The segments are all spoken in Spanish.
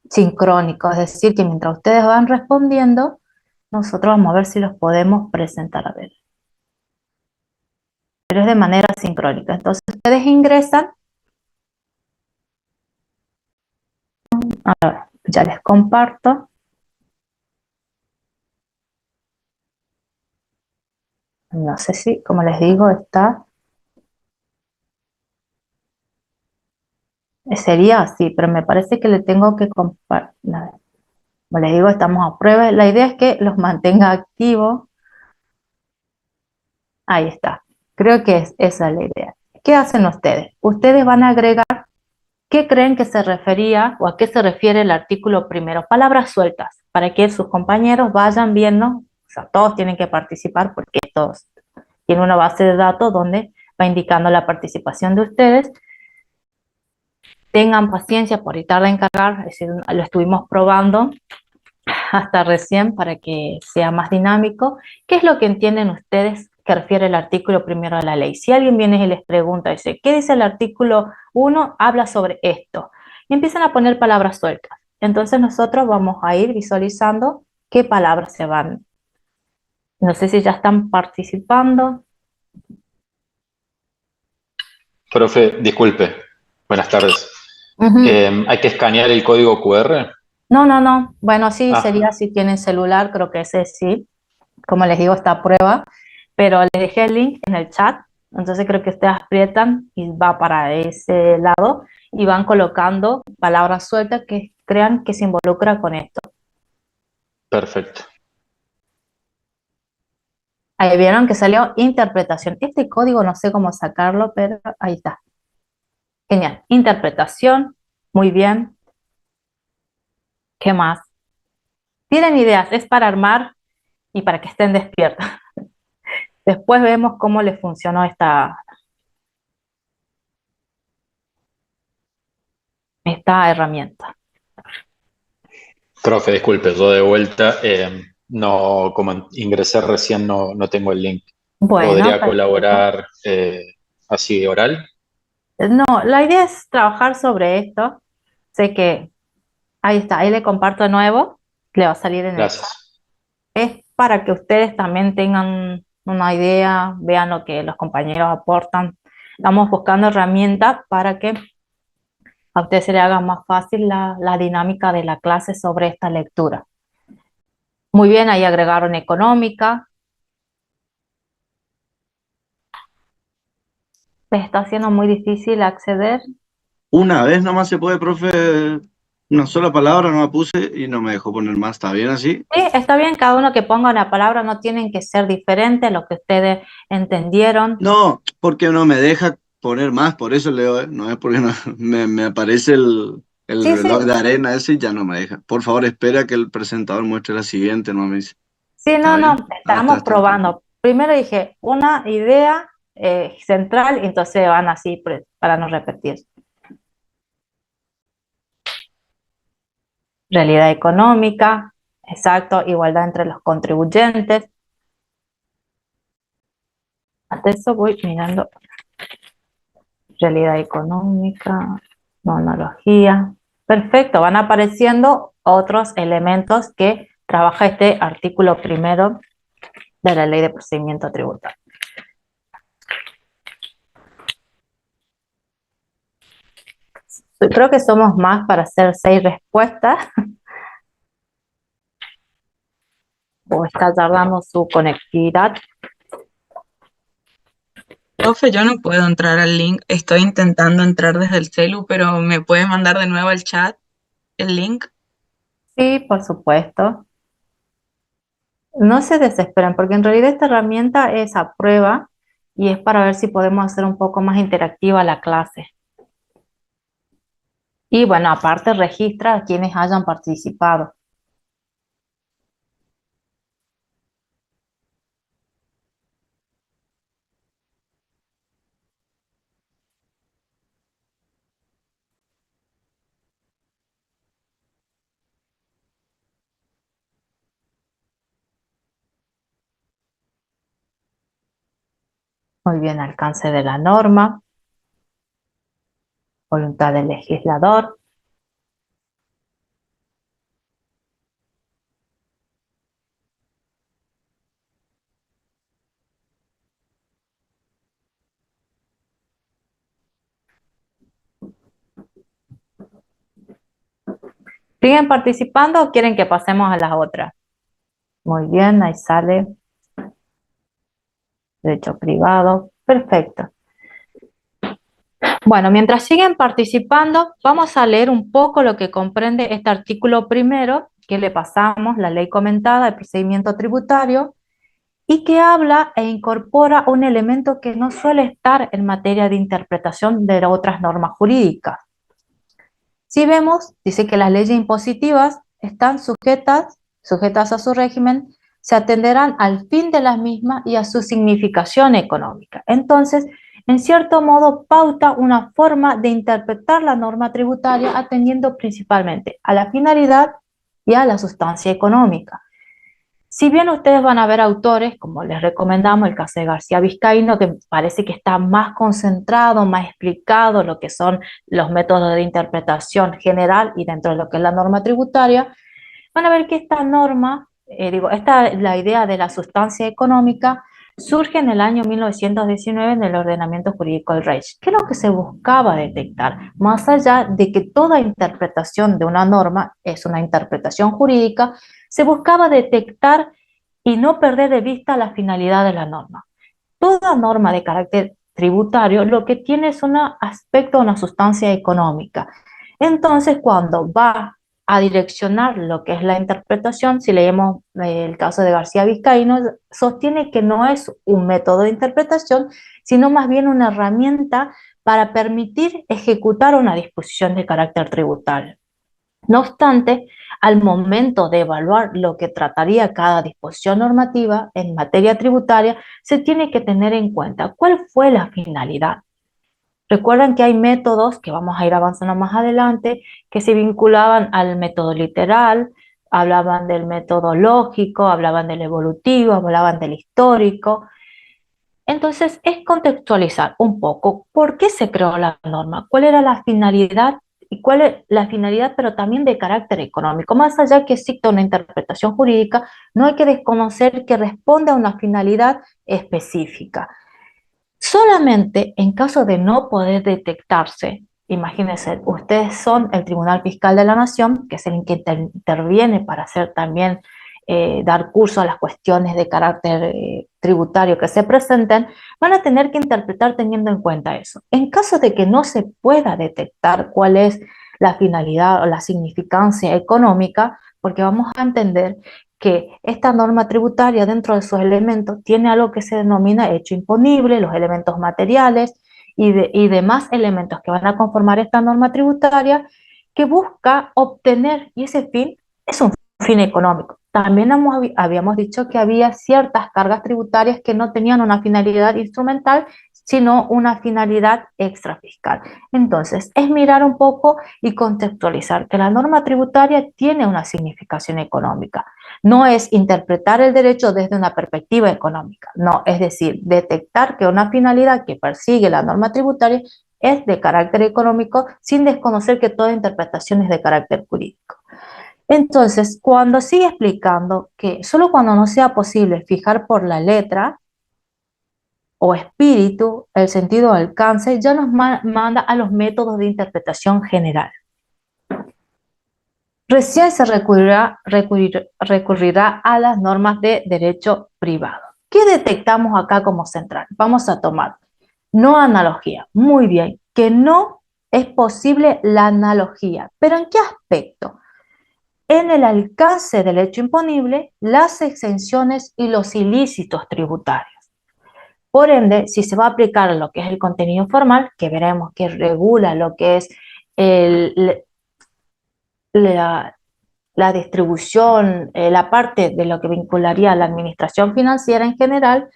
sincrónico, es decir, que mientras ustedes van respondiendo, nosotros vamos a ver si los podemos presentar. A ver, pero es de manera sincrónica. Entonces, ustedes ingresan, ya les comparto. No sé si, como les digo, está. Sería así, pero me parece que le tengo que compartir. Como les digo, estamos a prueba. La idea es que los mantenga activos. Ahí está. Creo que esa es la idea. ¿Qué hacen ustedes? Ustedes van a agregar qué creen que se refería o a qué se refiere el artículo primero. Palabras sueltas, para que sus compañeros vayan viendo. O sea, todos tienen que participar porque todos tienen una base de datos donde va indicando la participación de ustedes. Tengan paciencia por tarda en cargar, es decir, lo estuvimos probando hasta recién para que sea más dinámico. ¿Qué es lo que entienden ustedes que refiere el artículo primero de la ley? Si alguien viene y les pregunta, dice, ¿qué dice el artículo 1? Habla sobre esto. Y empiezan a poner palabras sueltas. Entonces nosotros vamos a ir visualizando qué palabras se van. No sé si ya están participando. Profe, disculpe. Buenas tardes. Ujú. ¿Hay que escanear el código QR? No, no, no. Bueno, sí, sería Ah, si tienen celular, creo que ese sí. Como les digo, está a prueba, pero les dejé el link en el chat, entonces creo que ustedes aprietan y va para ese lado y van colocando palabras sueltas que crean que se involucra con esto. perfecto. Ahí vieron que salió interpretación. Este código no sé cómo sacarlo, pero ahí está. Genial. Interpretación, muy bien. ¿Qué más? Tienen ideas, es para armar y para que estén despiertos. Después vemos cómo les funcionó esta herramienta. Profe, disculpe, yo de vuelta, no, como ingresé recién, no tengo el link. Bueno, ¿Podría perfecto. colaborar así oral? No, la idea es trabajar sobre esto. Sé que ahí está, ahí le comparto de nuevo, le va a salir en el chat. Gracias. Es para que ustedes también tengan una idea, vean lo que los compañeros aportan. Estamos buscando herramientas para que a ustedes se les haga más fácil la dinámica de la clase sobre esta lectura. Muy bien, ahí agregaron económica. Les está haciendo muy difícil acceder. Una vez nomás se puede, profe, una sola palabra no la puse y no me dejó poner más. ¿Está bien así? Sí, está bien, cada uno que ponga una palabra, no tienen que ser diferentes, lo que ustedes entendieron. No, porque no me deja poner más, por eso leo, no es porque no, me aparece el Sí, reloj sí, de arena ese y ya no me deja. Por favor, espera que el presentador muestre la siguiente, no me dice. sí, ¿Está no, no, bien? Ah, estamos está. probando. Primero dije una idea central, y entonces van así para no repetir. Realidad económica, exacto, igualdad entre los contribuyentes. Hasta eso voy mirando realidad económica, monología. Perfecto, van apareciendo otros elementos que trabaja este artículo primero de la Ley de Procedimiento Tributario. Creo que somos más para hacer 6 respuestas o está tardando su conectividad. Profe, yo no puedo entrar al link. Estoy intentando entrar desde el celu, pero ¿me puede mandar de nuevo al chat el link? Sí, por supuesto. No se desesperen porque en realidad esta herramienta es a prueba y es para ver si podemos hacer un poco más interactiva la clase. Y bueno, aparte registra a quienes hayan participado. Muy bien, alcance de la norma, voluntad del legislador. ¿Siguen participando o quieren que pasemos a las otras? Muy bien, ahí sale derecho privado. Perfecto. Bueno, mientras siguen participando, vamos a leer un poco lo que comprende este artículo primero, que le pasamos, la ley comentada, el procedimiento tributario, y que habla e incorpora un elemento que no suele estar en materia de interpretación de otras normas jurídicas. Si vemos, dice que las leyes impositivas están sujetas a su régimen, se atenderán al fin de las mismas y a su significación económica. Entonces, en cierto modo, pauta una forma de interpretar la norma tributaria atendiendo principalmente a la finalidad y a la sustancia económica. Si bien ustedes van a ver autores, como les recomendamos, el caso de García Vizcaíno, que parece que está más concentrado, más explicado lo que son los métodos de interpretación general y dentro de lo que es la norma tributaria, van a ver que esta norma, la idea de la sustancia económica, surge en el año 1919 en el ordenamiento jurídico del Reich. ¿Qué es lo que se buscaba detectar? Más allá de que toda interpretación de una norma es una interpretación jurídica, se buscaba detectar y no perder de vista la finalidad de la norma. Toda norma de carácter tributario lo que tiene es un aspecto, una sustancia económica. Entonces, cuando va a direccionar lo que es la interpretación, si leemos el caso de García Vizcaíno, sostiene que no es un método de interpretación, sino más bien una herramienta para permitir ejecutar una disposición de carácter tributario. No obstante, al momento de evaluar lo que trataría cada disposición normativa en materia tributaria, se tiene que tener en cuenta cuál fue la finalidad. Recuerden que hay métodos, que vamos a ir avanzando más adelante, que se vinculaban al método literal, hablaban del método lógico, hablaban del evolutivo, hablaban del histórico. Entonces, es contextualizar un poco por qué se creó la norma, cuál era la finalidad y cuál es la finalidad, pero también de carácter económico. Más allá que exista una interpretación jurídica, no hay que desconocer que responde a una finalidad específica. Solamente en caso de no poder detectarse, imagínense, ustedes son el Tribunal Fiscal de la Nación, que es el que interviene para hacer también, dar curso a las cuestiones de carácter tributario que se presenten, van a tener que interpretar teniendo en cuenta eso. En caso de que no se pueda detectar cuál es la finalidad o la significancia económica, porque vamos a entender que esta norma tributaria dentro de sus elementos tiene algo que se denomina hecho imponible, los elementos materiales y demás elementos que van a conformar esta norma tributaria que busca obtener, y ese fin es un fin económico. También habíamos dicho que había ciertas cargas tributarias que no tenían una finalidad instrumental, sino una finalidad extrafiscal. Entonces, es mirar un poco y contextualizar que la norma tributaria tiene una significación económica. No es interpretar el derecho desde una perspectiva económica, no, es decir, detectar que una finalidad que persigue la norma tributaria es de carácter económico sin desconocer que toda interpretación es de carácter jurídico. Entonces, cuando sigue explicando que solo cuando no sea posible fijar por la letra o espíritu el sentido o alcance, ya nos manda a los métodos de interpretación general. Recién se recurrirá a las normas de derecho privado. ¿Qué detectamos acá como central? Vamos a tomar no analogía. Muy bien, que no es posible la analogía. ¿Pero en qué aspecto? En el alcance del hecho imponible, las exenciones y los ilícitos tributarios. Por ende, si se va a aplicar lo que es el contenido formal, que veremos que regula lo que es la distribución, la parte de lo que vincularía a la administración financiera en general,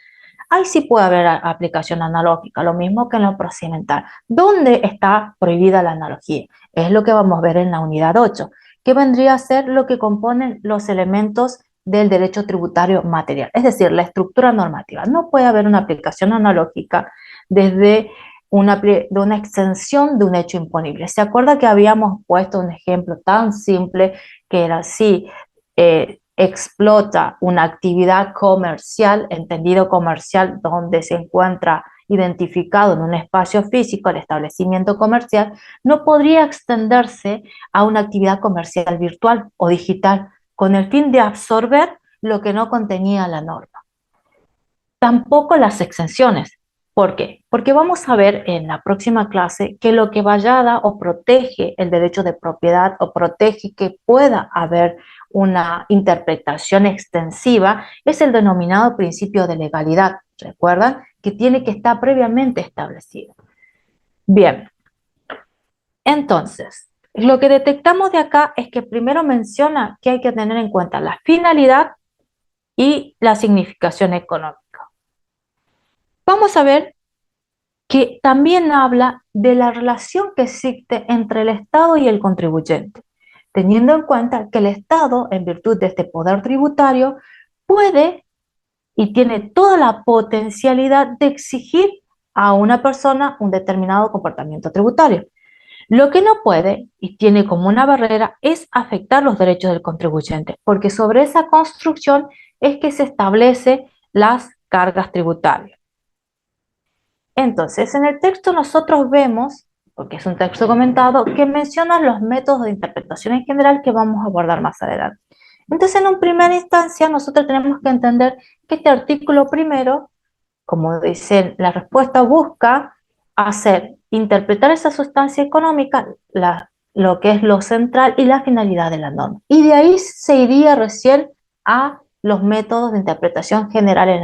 ahí sí puede haber aplicación analógica, lo mismo que en lo procedimental. ¿Dónde está prohibida la analogía? Es lo que vamos a ver en la unidad 8, que vendría a ser lo que componen los elementos del derecho tributario material, es decir, la estructura normativa. No puede haber una aplicación analógica desde de una exención de un hecho imponible. ¿Se acuerda que habíamos puesto un ejemplo tan simple que era si explota una actividad comercial, entendido comercial, donde se encuentra identificado en un espacio físico, el establecimiento comercial, no podría extenderse a una actividad comercial virtual o digital, con el fin de absorber lo que no contenía la norma. Tampoco las exenciones. ¿Por qué? Porque vamos a ver en la próxima clase que lo que vallada o protege el derecho de propiedad o protege que pueda haber una interpretación extensiva es el denominado principio de legalidad. ¿Recuerdan? Que tiene que estar previamente establecido. Bien, entonces, lo que detectamos de acá es que primero menciona que hay que tener en cuenta la finalidad y la significación económica. Vamos a ver que también habla de la relación que existe entre el Estado y el contribuyente, teniendo en cuenta que el Estado, en virtud de este poder tributario, puede y tiene toda la potencialidad de exigir a una persona un determinado comportamiento tributario. Lo que no puede y tiene como una barrera es afectar los derechos del contribuyente, porque sobre esa construcción es que se establecen las cargas tributarias. Entonces, en el texto nosotros vemos, porque es un texto comentado, que menciona los métodos de interpretación en general que vamos a abordar más adelante. Entonces, en una primera instancia, nosotros tenemos que entender que este artículo primero, como dice la respuesta, busca interpretar esa sustancia económica, lo que es lo central y la finalidad de la norma. Y de ahí se iría recién a los métodos de interpretación general en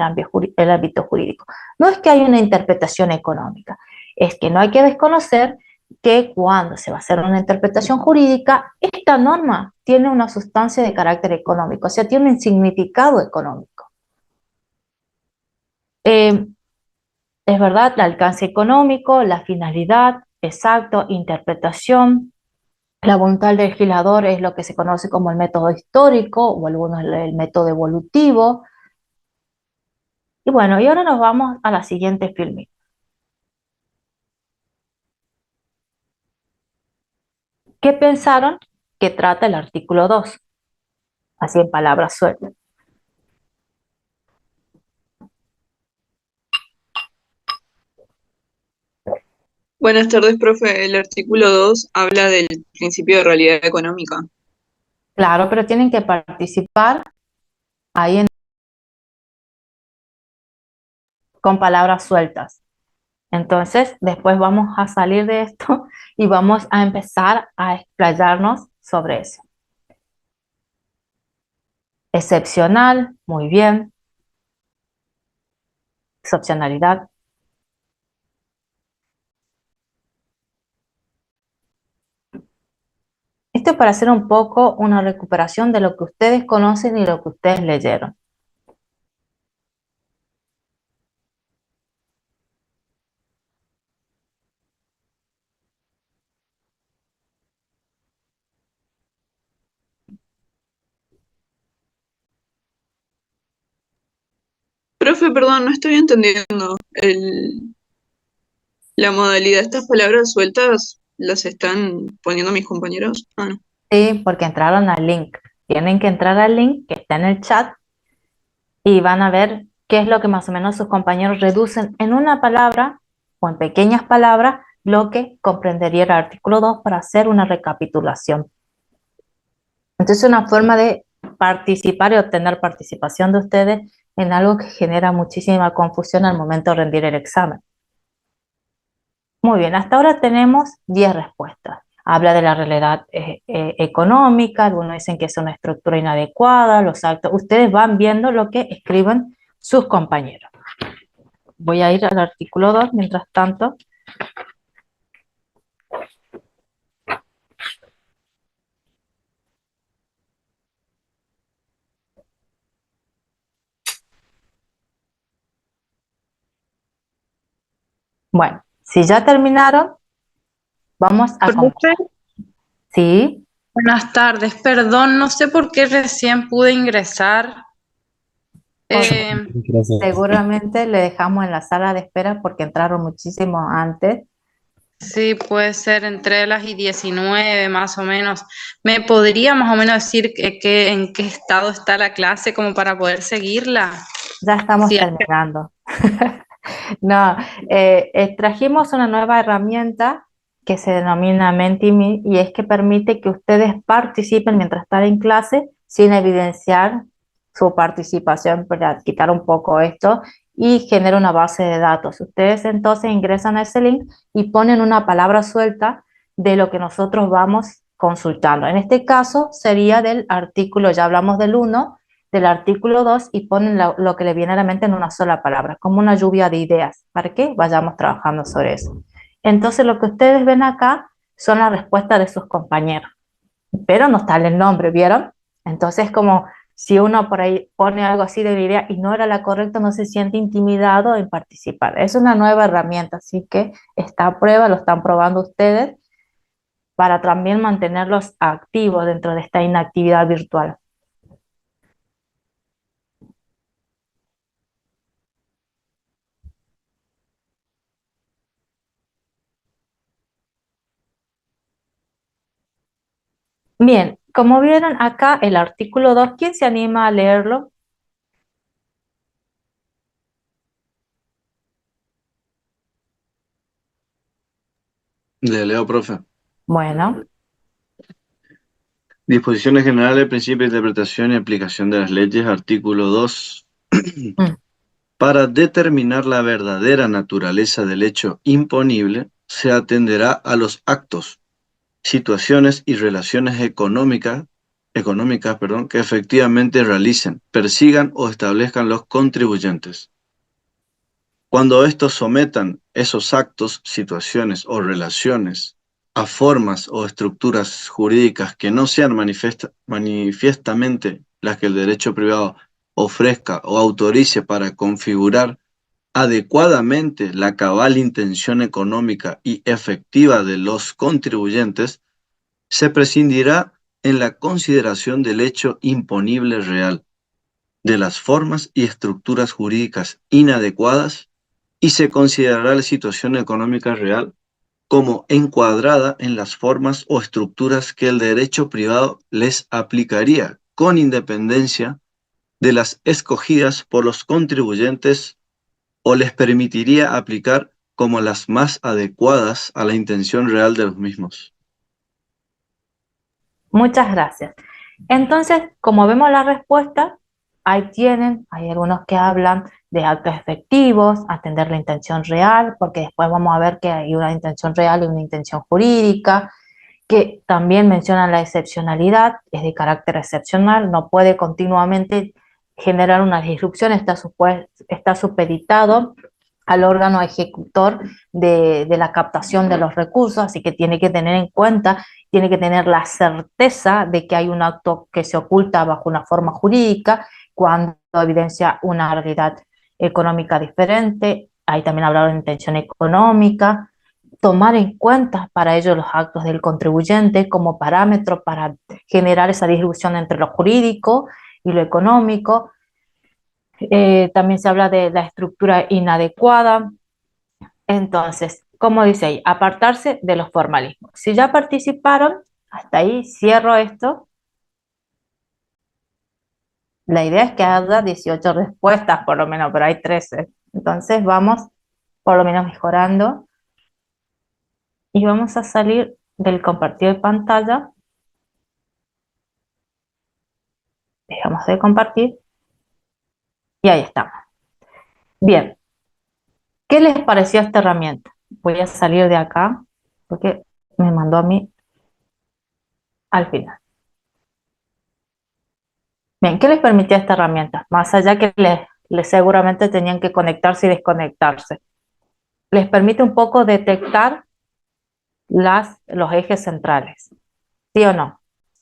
el ámbito jurídico. No es que haya una interpretación económica, es que no hay que desconocer que cuando se va a hacer una interpretación jurídica, esta norma tiene una sustancia de carácter económico, o sea, tiene un significado económico. Es verdad, el alcance económico, la finalidad, exacto, interpretación. La voluntad del legislador es lo que se conoce como el método histórico o algunos el método evolutivo. Y bueno, y ahora nos vamos a la siguiente filme. ¿Qué pensaron que trata el artículo 2? Así en palabras sueltas. Buenas tardes, profe. El artículo 2 habla del principio de realidad económica. Claro, pero tienen que participar ahí con palabras sueltas. Entonces, después vamos a salir de esto y vamos a empezar a explayarnos sobre eso. Excepcional, muy bien. Excepcionalidad. Esto es para hacer un poco una recuperación de lo que ustedes conocen y lo que ustedes leyeron. Profe, perdón, no estoy entendiendo. La modalidad de estas palabras sueltas las están poniendo mis compañeros. Ah, no. Sí, porque entraron al link. Tienen que entrar al link que está en el chat y van a ver qué es lo que más o menos sus compañeros reducen en una palabra o en pequeñas palabras lo que comprendería el artículo 2 para hacer una recapitulación. Entonces, una forma de participar y obtener participación de ustedes en algo que genera muchísima confusión al momento de rendir el examen. Muy bien, hasta ahora tenemos 10 respuestas. Habla de la realidad económica, algunos dicen que es una estructura inadecuada, los actos. Ustedes van viendo lo que escriben sus compañeros. Voy a ir al artículo 2 mientras tanto. Bueno, si ya terminaron, vamos a Profe, comenzar. ¿Sí? buenas tardes. Perdón, no sé por qué recién pude ingresar. Gracias. Seguramente le dejamos en la sala de espera porque entraron muchísimo antes. Sí, puede ser entre las y 19 más o menos. ¿Me podría más o menos decir en qué estado está la clase como para poder seguirla? Ya estamos Sí, terminando. No, trajimos una nueva herramienta que se denomina Mentimeet y es que permite que ustedes participen mientras están en clase sin evidenciar su participación para quitar un poco esto y genera una base de datos. Ustedes entonces ingresan a ese link y ponen una palabra suelta de lo que nosotros vamos consultando. En este caso sería del artículo, ya hablamos del 1, del artículo 2 y ponen lo que le viene a la mente en una sola palabra, como una lluvia de ideas, para que vayamos trabajando sobre eso. Entonces lo que ustedes ven acá son las respuestas de sus compañeros, pero no está el nombre, ¿vieron? Entonces como si uno por ahí pone algo así de la idea y no era la correcta, no se siente intimidado en participar. Es una nueva herramienta, así que está a prueba, lo están probando ustedes para también mantenerlos activos dentro de esta inactividad virtual. Bien, como vieron acá el artículo 2, ¿quién se anima a leerlo? Le leo, profe. Bueno, Disposiciones generales, principio de interpretación y aplicación de las leyes, artículo 2. mm, Para determinar la verdadera naturaleza del hecho imponible, se atenderá a los actos, situaciones y relaciones económicas, que efectivamente realicen, persigan o establezcan los contribuyentes. Cuando estos sometan esos actos, situaciones o relaciones a formas o estructuras jurídicas que no sean manifiestamente las que el derecho privado ofrezca o autorice para configurar adecuadamente la cabal intención económica y efectiva de los contribuyentes, se prescindirá en la consideración del hecho imponible real, de las formas y estructuras jurídicas inadecuadas, y se considerará la situación económica real como encuadrada en las formas o estructuras que el derecho privado les aplicaría, con independencia de las escogidas por los contribuyentes, o les permitiría aplicar como las más adecuadas a la intención real de los mismos. muchas gracias. Entonces, como vemos la respuesta, ahí tienen, hay algunos que hablan de actos efectivos, atender la intención real, porque después vamos a ver que hay una intención real y una intención jurídica, que también mencionan la excepcionalidad, es de carácter excepcional, no puede continuamente generar una disrupción, está supeditado al órgano ejecutor de la captación de los recursos, así que tiene que tener en cuenta, tiene que tener la certeza de que hay un acto que se oculta bajo una forma jurídica cuando evidencia una realidad económica diferente. Ahí también hablaron de intención económica, tomar en cuenta para ello los actos del contribuyente como parámetro para generar esa distribución entre lo jurídico y lo económico. También se habla de la estructura inadecuada. Entonces, como dice ahí, apartarse de los formalismos. Si ya participaron, hasta ahí cierro esto. La idea es que haya 18 respuestas por lo menos, pero hay 13. Entonces vamos por lo menos mejorando. Y vamos a salir del compartir pantalla. Dejamos de compartir. Y ahí estamos. Bien, ¿qué les pareció esta herramienta? Voy a salir de acá porque me mandó a mí al final. Bien, ¿qué les permitía esta herramienta? Más allá que les seguramente tenían que conectarse y desconectarse. Les permite un poco detectar los ejes centrales. ¿Sí o no?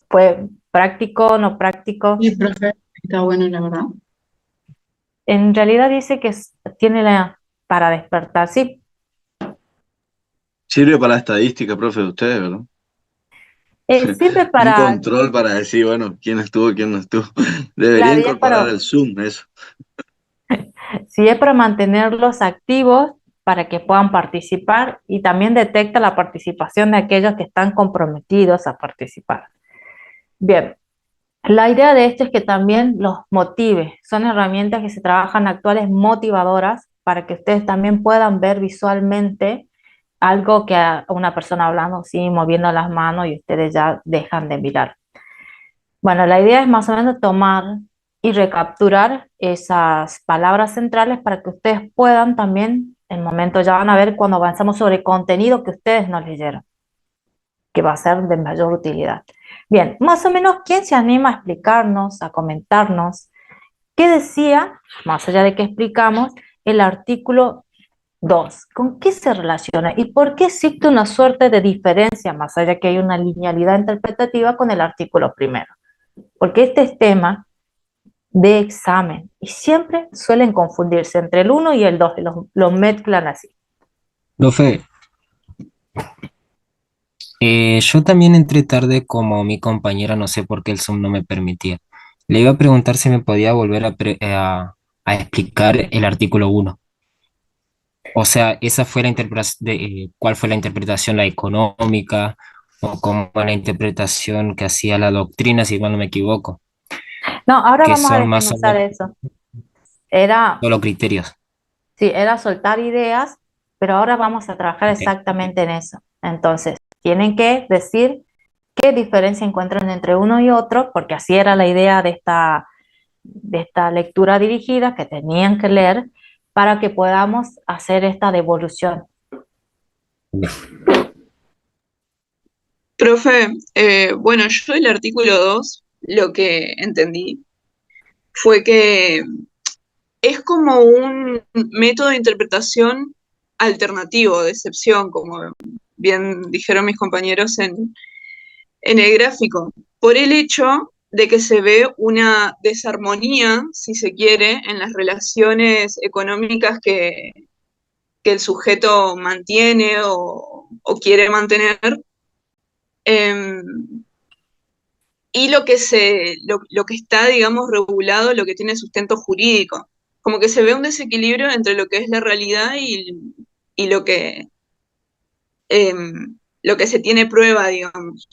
¿Fue práctico, no práctico? Sí, profe, está bueno, la verdad. En realidad dice que tiene para despertar. Sí, Sirve para la estadística, profe, de ustedes, ¿verdad? sirve Un para control para decir, bueno, quién estuvo, quién no estuvo. Debería claro, y es incorporar el Zoom, eso. si es para mantenerlos activos para que puedan participar y también detecta la participación de aquellos que están comprometidos a participar. Bien, la idea de esto es que también los motive. Son herramientas que se trabajan actuales motivadoras para que ustedes también puedan ver visualmente algo que a una persona hablando, sí, moviendo las manos y ustedes ya dejan de mirar. Bueno, la idea es más o menos tomar y recapturar esas palabras centrales para que ustedes puedan también, en momento ya van a ver cuando avanzamos sobre contenido que ustedes no leyeron, que va a ser de mayor utilidad. Bien, más o menos, ¿quién se anima a explicarnos, a comentarnos qué decía, más allá de que explicamos, el artículo 2? ¿Con qué se relaciona y por qué existe una suerte de diferencia, más allá que hay una linealidad interpretativa con el artículo primero? Porque este es tema de examen y siempre suelen confundirse entre el uno y el 2, los mezclan así. Profe, yo también entré tarde como mi compañera, no sé por qué el Zoom no me permitía. Le iba a preguntar si me podía volver a explicar el artículo 1. O sea, esa fue la interpretación ¿cuál fue la interpretación, la económica, o cómo fue la interpretación que hacía la doctrina, si mal no me equivoco, No, ahora que vamos a son más o desmenuzar menos eso. Era, solo criterios? sí, era soltar ideas, pero ahora vamos a trabajar Ok. exactamente en eso. Entonces, tienen que decir qué diferencia encuentran entre uno y otro, porque así era la idea de esta lectura dirigida que tenían que leer para que podamos hacer esta devolución. Profe, bueno, yo el artículo 2 lo que entendí fue que es como un método de interpretación alternativo, de excepción, como bien dijeron mis compañeros en el gráfico, por el hecho de que se ve una desarmonía, si se quiere, en las relaciones económicas que el sujeto mantiene o quiere mantener. Eh, y lo que está, digamos, regulado, lo que tiene sustento jurídico. Como que se ve un desequilibrio entre lo que es la realidad y eh, lo que se tiene prueba, digamos.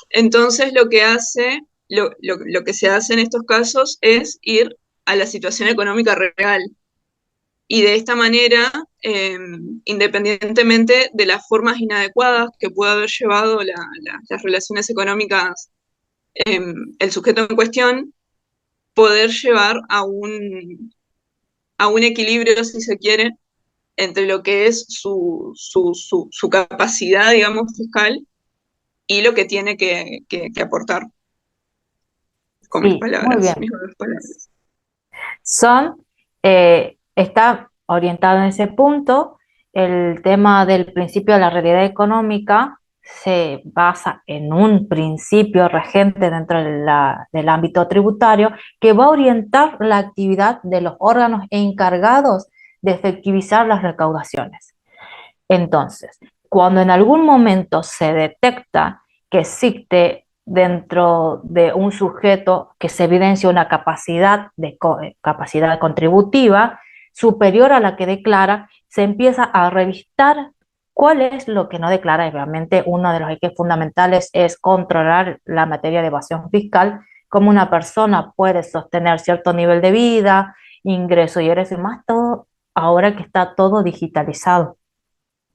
Entonces lo que se hace en estos casos es ir a la situación económica real. Y de esta manera, independientemente de las formas inadecuadas que pueda haber llevado las relaciones económicas, el sujeto en cuestión, poder llevar a un equilibrio, si se quiere, entre lo que es su capacidad, digamos, fiscal y lo que tiene que aportar, con mis Sí, muy palabras, bien. mis propias palabras. Está orientado en ese punto. El tema del principio de la realidad económica se basa en un principio regente dentro del ámbito tributario que va a orientar la actividad de los órganos encargados de efectivizar las recaudaciones. Entonces, cuando en algún momento se detecta que existe dentro de un sujeto que se evidencia una capacidad contributiva superior a la que declara, se empieza a revistar cuál es lo que no declara. Y obviamente uno de los ejes fundamentales es controlar la materia de evasión fiscal, cómo una persona puede sostener cierto nivel de vida, ingreso y egreso y más, todo ahora que está todo digitalizado.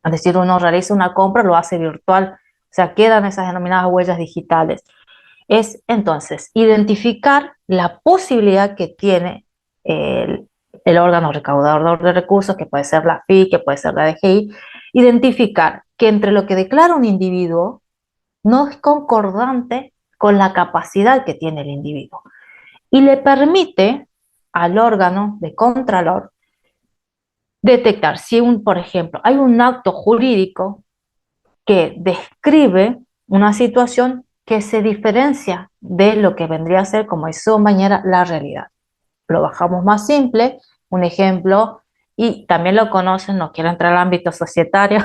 Es decir, uno realiza una compra, lo hace virtual, o sea, quedan esas denominadas huellas digitales. Es entonces identificar la posibilidad que tiene el órgano recaudador de recursos, que puede ser la FI, que puede ser la DGI, identificar que entre lo que declara un individuo no es concordante con la capacidad que tiene el individuo y le permite al órgano de contralor detectar si, por ejemplo, hay un acto jurídico que describe una situación que se diferencia de lo que vendría a ser, como hizo mañana, la realidad. Lo bajamos más simple, un ejemplo, y también lo conocen, no quiero entrar al ámbito societario,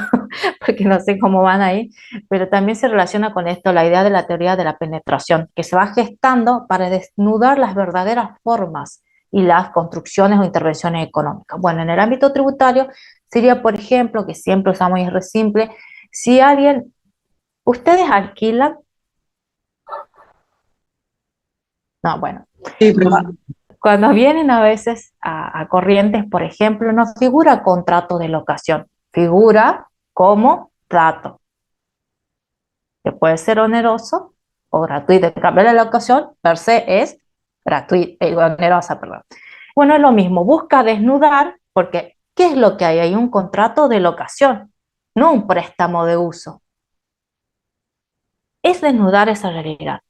porque no sé cómo van ahí, pero también se relaciona con esto la idea de la teoría de la penetración, que se va gestando para desnudar las verdaderas formas y las construcciones o intervenciones económicas. Bueno, en el ámbito tributario sería, por ejemplo, que siempre usamos IR simple, si alguien, ustedes alquilan, no, bueno, Sí, profe. cuando vienen a veces a Corrientes, por ejemplo, no figura contrato de locación, figura como trato, que puede ser oneroso o gratuito. En cambio, la locación per se es gratuita, onerosa, perdón. Bueno, es lo mismo, busca desnudar, porque ¿qué es lo que hay? Hay un contrato de locación, no un préstamo de uso. Es desnudar esa realidad.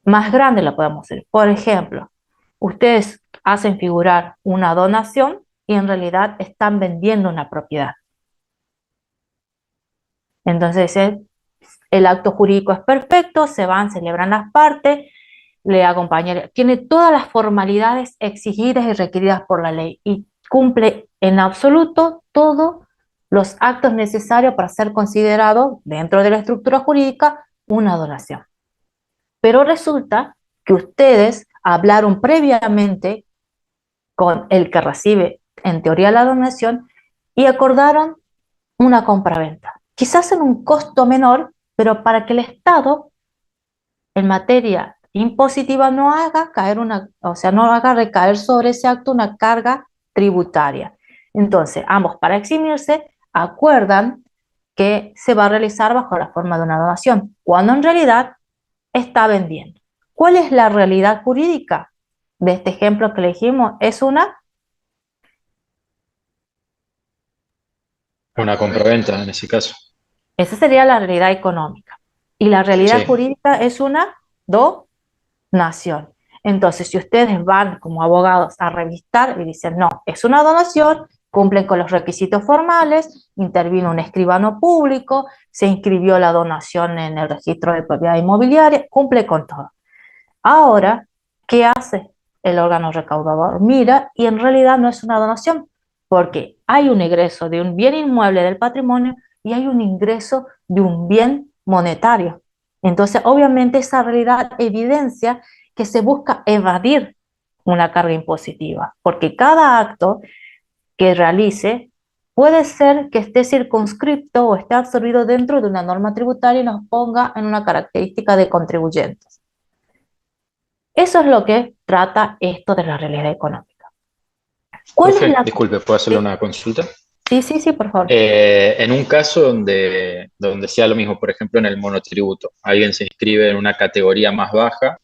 Más grande la podemos hacer. Por ejemplo, ustedes hacen figurar una donación y en realidad están vendiendo una propiedad. Entonces, el acto jurídico es perfecto, se van, celebran las partes, le acompaña, tiene todas las formalidades exigidas y requeridas por la ley y cumple en absoluto todos los actos necesarios para ser considerado dentro de la estructura jurídica una donación. Pero resulta que ustedes hablaron previamente con el que recibe en teoría la donación y acordaron una compraventa, quizás en un costo menor, pero para que el Estado en materia impositiva no haga caer no haga recaer sobre ese acto una carga tributaria. Entonces, ambos para eximirse acuerdan que se va a realizar bajo la forma de una donación, cuando en realidad está vendiendo. ¿Cuál es la realidad jurídica de este ejemplo que elegimos? Es Una compraventa en ese caso. esa sería la realidad económica. Y la realidad Sí. jurídica es una donación. Entonces, si ustedes van como abogados a revistar y dicen, no, es una donación, cumplen con los requisitos formales, intervino un escribano público, se inscribió la donación en el registro de propiedad inmobiliaria, cumple con todo. Ahora, ¿qué hace el órgano recaudador? Mira, y en realidad no es una donación, porque hay un ingreso de un bien inmueble del patrimonio y hay un ingreso de un bien monetario. Entonces, obviamente, esa realidad evidencia que se busca evadir una carga impositiva, porque cada acto que realice puede ser que esté circunscripto o esté absorbido dentro de una norma tributaria y nos ponga en una característica de contribuyentes. Eso es lo que trata esto de la realidad económica. ¿Cuál es Profe, la...? disculpe, ¿puedo hacerle una consulta? Sí, por favor. En un caso donde sea lo mismo, por ejemplo, en el monotributo, alguien se inscribe en una categoría más baja,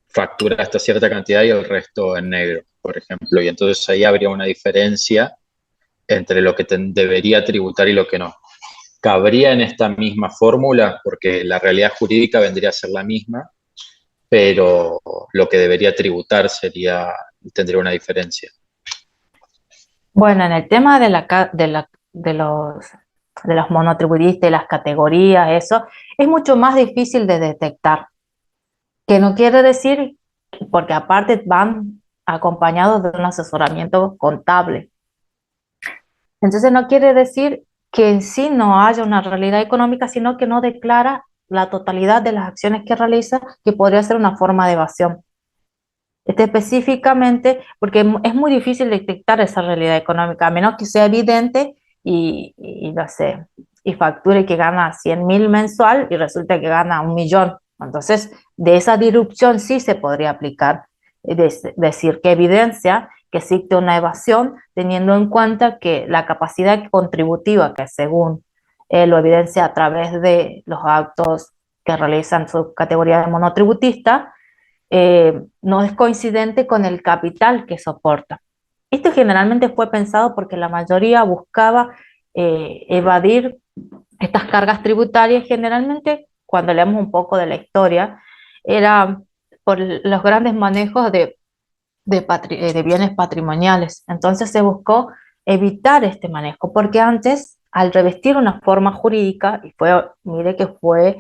factura hasta cierta cantidad y el resto en negro, por ejemplo, y entonces ahí habría una diferencia entre lo que debería tributar y lo que no. ¿Cabría en esta misma fórmula? Porque la realidad jurídica vendría a ser la misma, pero lo que debería tributar tendría una diferencia. Bueno, en el tema de los monotributistas y las categorías, eso es mucho más difícil de detectar, que no quiere decir, porque aparte van acompañados de un asesoramiento contable. Entonces no quiere decir que en sí no haya una realidad económica, sino que no declara la totalidad de las acciones que realiza, que podría ser una forma de evasión. Específicamente, porque es muy difícil detectar esa realidad económica, a menos que sea evidente y no sé, y facture que gana 100.000 mensual y resulta que gana 1.000.000. Entonces, de esa disrupción sí se podría aplicar, decir que evidencia que existe una evasión, teniendo en cuenta que la capacidad contributiva, que según lo evidencia a través de los actos que realizan su categoría de monotributista, no es coincidente con el capital que soporta. Esto generalmente fue pensado porque la mayoría buscaba evadir estas cargas tributarias. Generalmente, cuando leemos un poco de la historia, era por los grandes manejos de bienes patrimoniales. Entonces se buscó evitar este manejo, porque antes, al revestir una forma jurídica, y mire que fue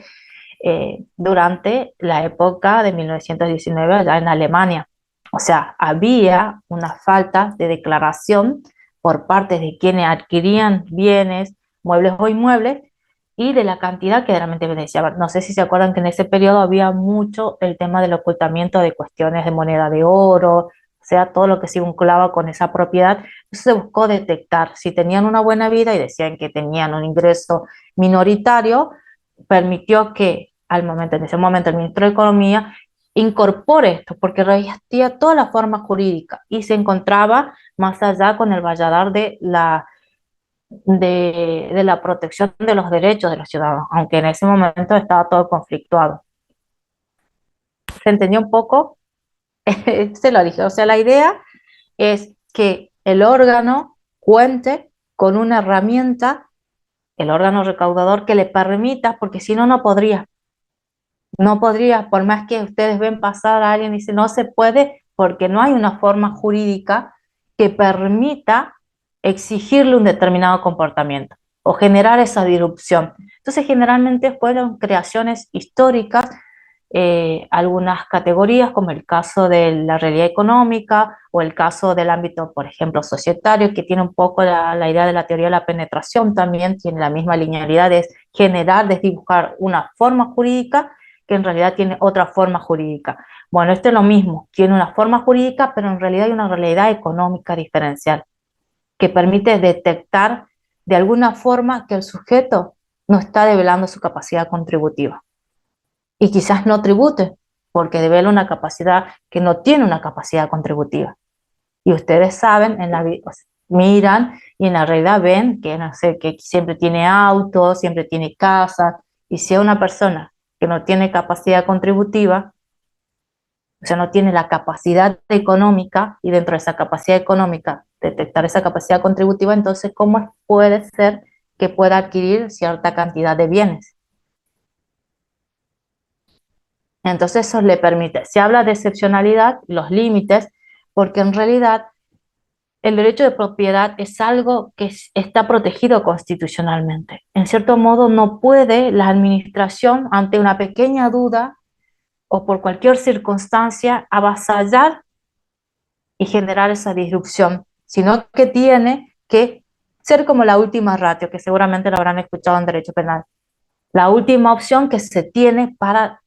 durante la época de 1919 allá en Alemania. O sea, había una falta de declaración por parte de quienes adquirían bienes, muebles o inmuebles, y de la cantidad que realmente beneficiaban. No sé si se acuerdan que en ese periodo había mucho el tema del ocultamiento de cuestiones de moneda de oro, o sea, todo lo que se vinculaba con esa propiedad. Entonces se buscó detectar si tenían una buena vida y decían que tenían un ingreso minoritario, permitió que en ese momento el ministro de Economía incorpore esto, porque revestía toda la forma jurídica y se encontraba más allá con el valladar de la protección de los derechos de los ciudadanos, aunque en ese momento estaba todo conflictuado. ¿Se entendió un poco? Se lo dije, o sea, la idea es que el órgano cuente con una herramienta, el órgano recaudador, que le permita, porque si no, no podría, por más que ustedes ven pasar a alguien y dicen, no se puede, porque no hay una forma jurídica que permita exigirle un determinado comportamiento o generar esa disrupción. Entonces, generalmente fueron creaciones históricas, algunas categorías, como el caso de la realidad económica o el caso del ámbito, por ejemplo, societario, que tiene un poco la idea de la teoría de la penetración, también tiene la misma linealidad, es generar, es dibujar una forma jurídica que en realidad tiene otra forma jurídica. Bueno, esto es lo mismo, tiene una forma jurídica, pero en realidad hay una realidad económica diferencial que permite detectar de alguna forma que el sujeto no está develando su capacidad contributiva y quizás no tribute porque devela una capacidad que no tiene una capacidad contributiva. Y ustedes saben, miran y en la realidad ven que, no sé, que siempre tiene auto, siempre tiene casa, y si es una persona que no tiene capacidad contributiva, o sea, no tiene la capacidad económica, y dentro de esa capacidad económica detectar esa capacidad contributiva, entonces, ¿cómo puede ser que pueda adquirir cierta cantidad de bienes? Entonces, eso le permite, se habla de excepcionalidad, los límites, porque en realidad el derecho de propiedad es algo que está protegido constitucionalmente. En cierto modo, no puede la administración, ante una pequeña duda o por cualquier circunstancia, avasallar y generar esa disrupción, sino que tiene que ser como la última ratio, que seguramente lo habrán escuchado en derecho penal, la última opción que se tiene para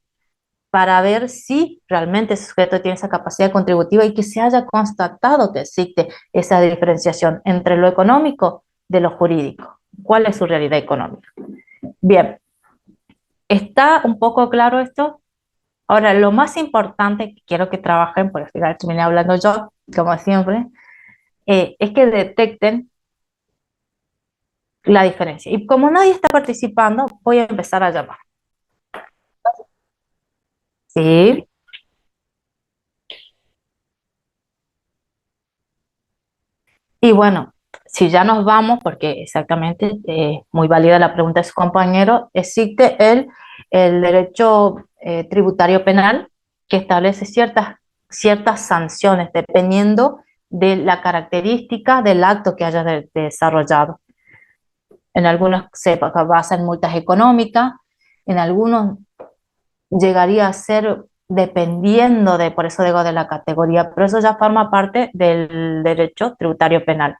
ver si realmente ese sujeto tiene esa capacidad contributiva y que se haya constatado que existe esa diferenciación entre lo económico de lo jurídico. ¿Cuál es su realidad económica? Bien, ¿está un poco claro esto? Ahora, lo más importante que quiero que trabajen, por eso ya terminé hablando yo, como siempre, es que detecten la diferencia. Y como nadie está participando, voy a empezar a llamar. ¿Sí? Y bueno, si ya nos vamos, porque exactamente muy válida la pregunta de su compañero, existe el derecho tributario penal que establece ciertas sanciones dependiendo de la característica del acto que haya desarrollado. En algunos se basa en multas económicas, en algunos llegaría a ser dependiendo de, por eso digo de la categoría, pero eso ya forma parte del derecho tributario penal.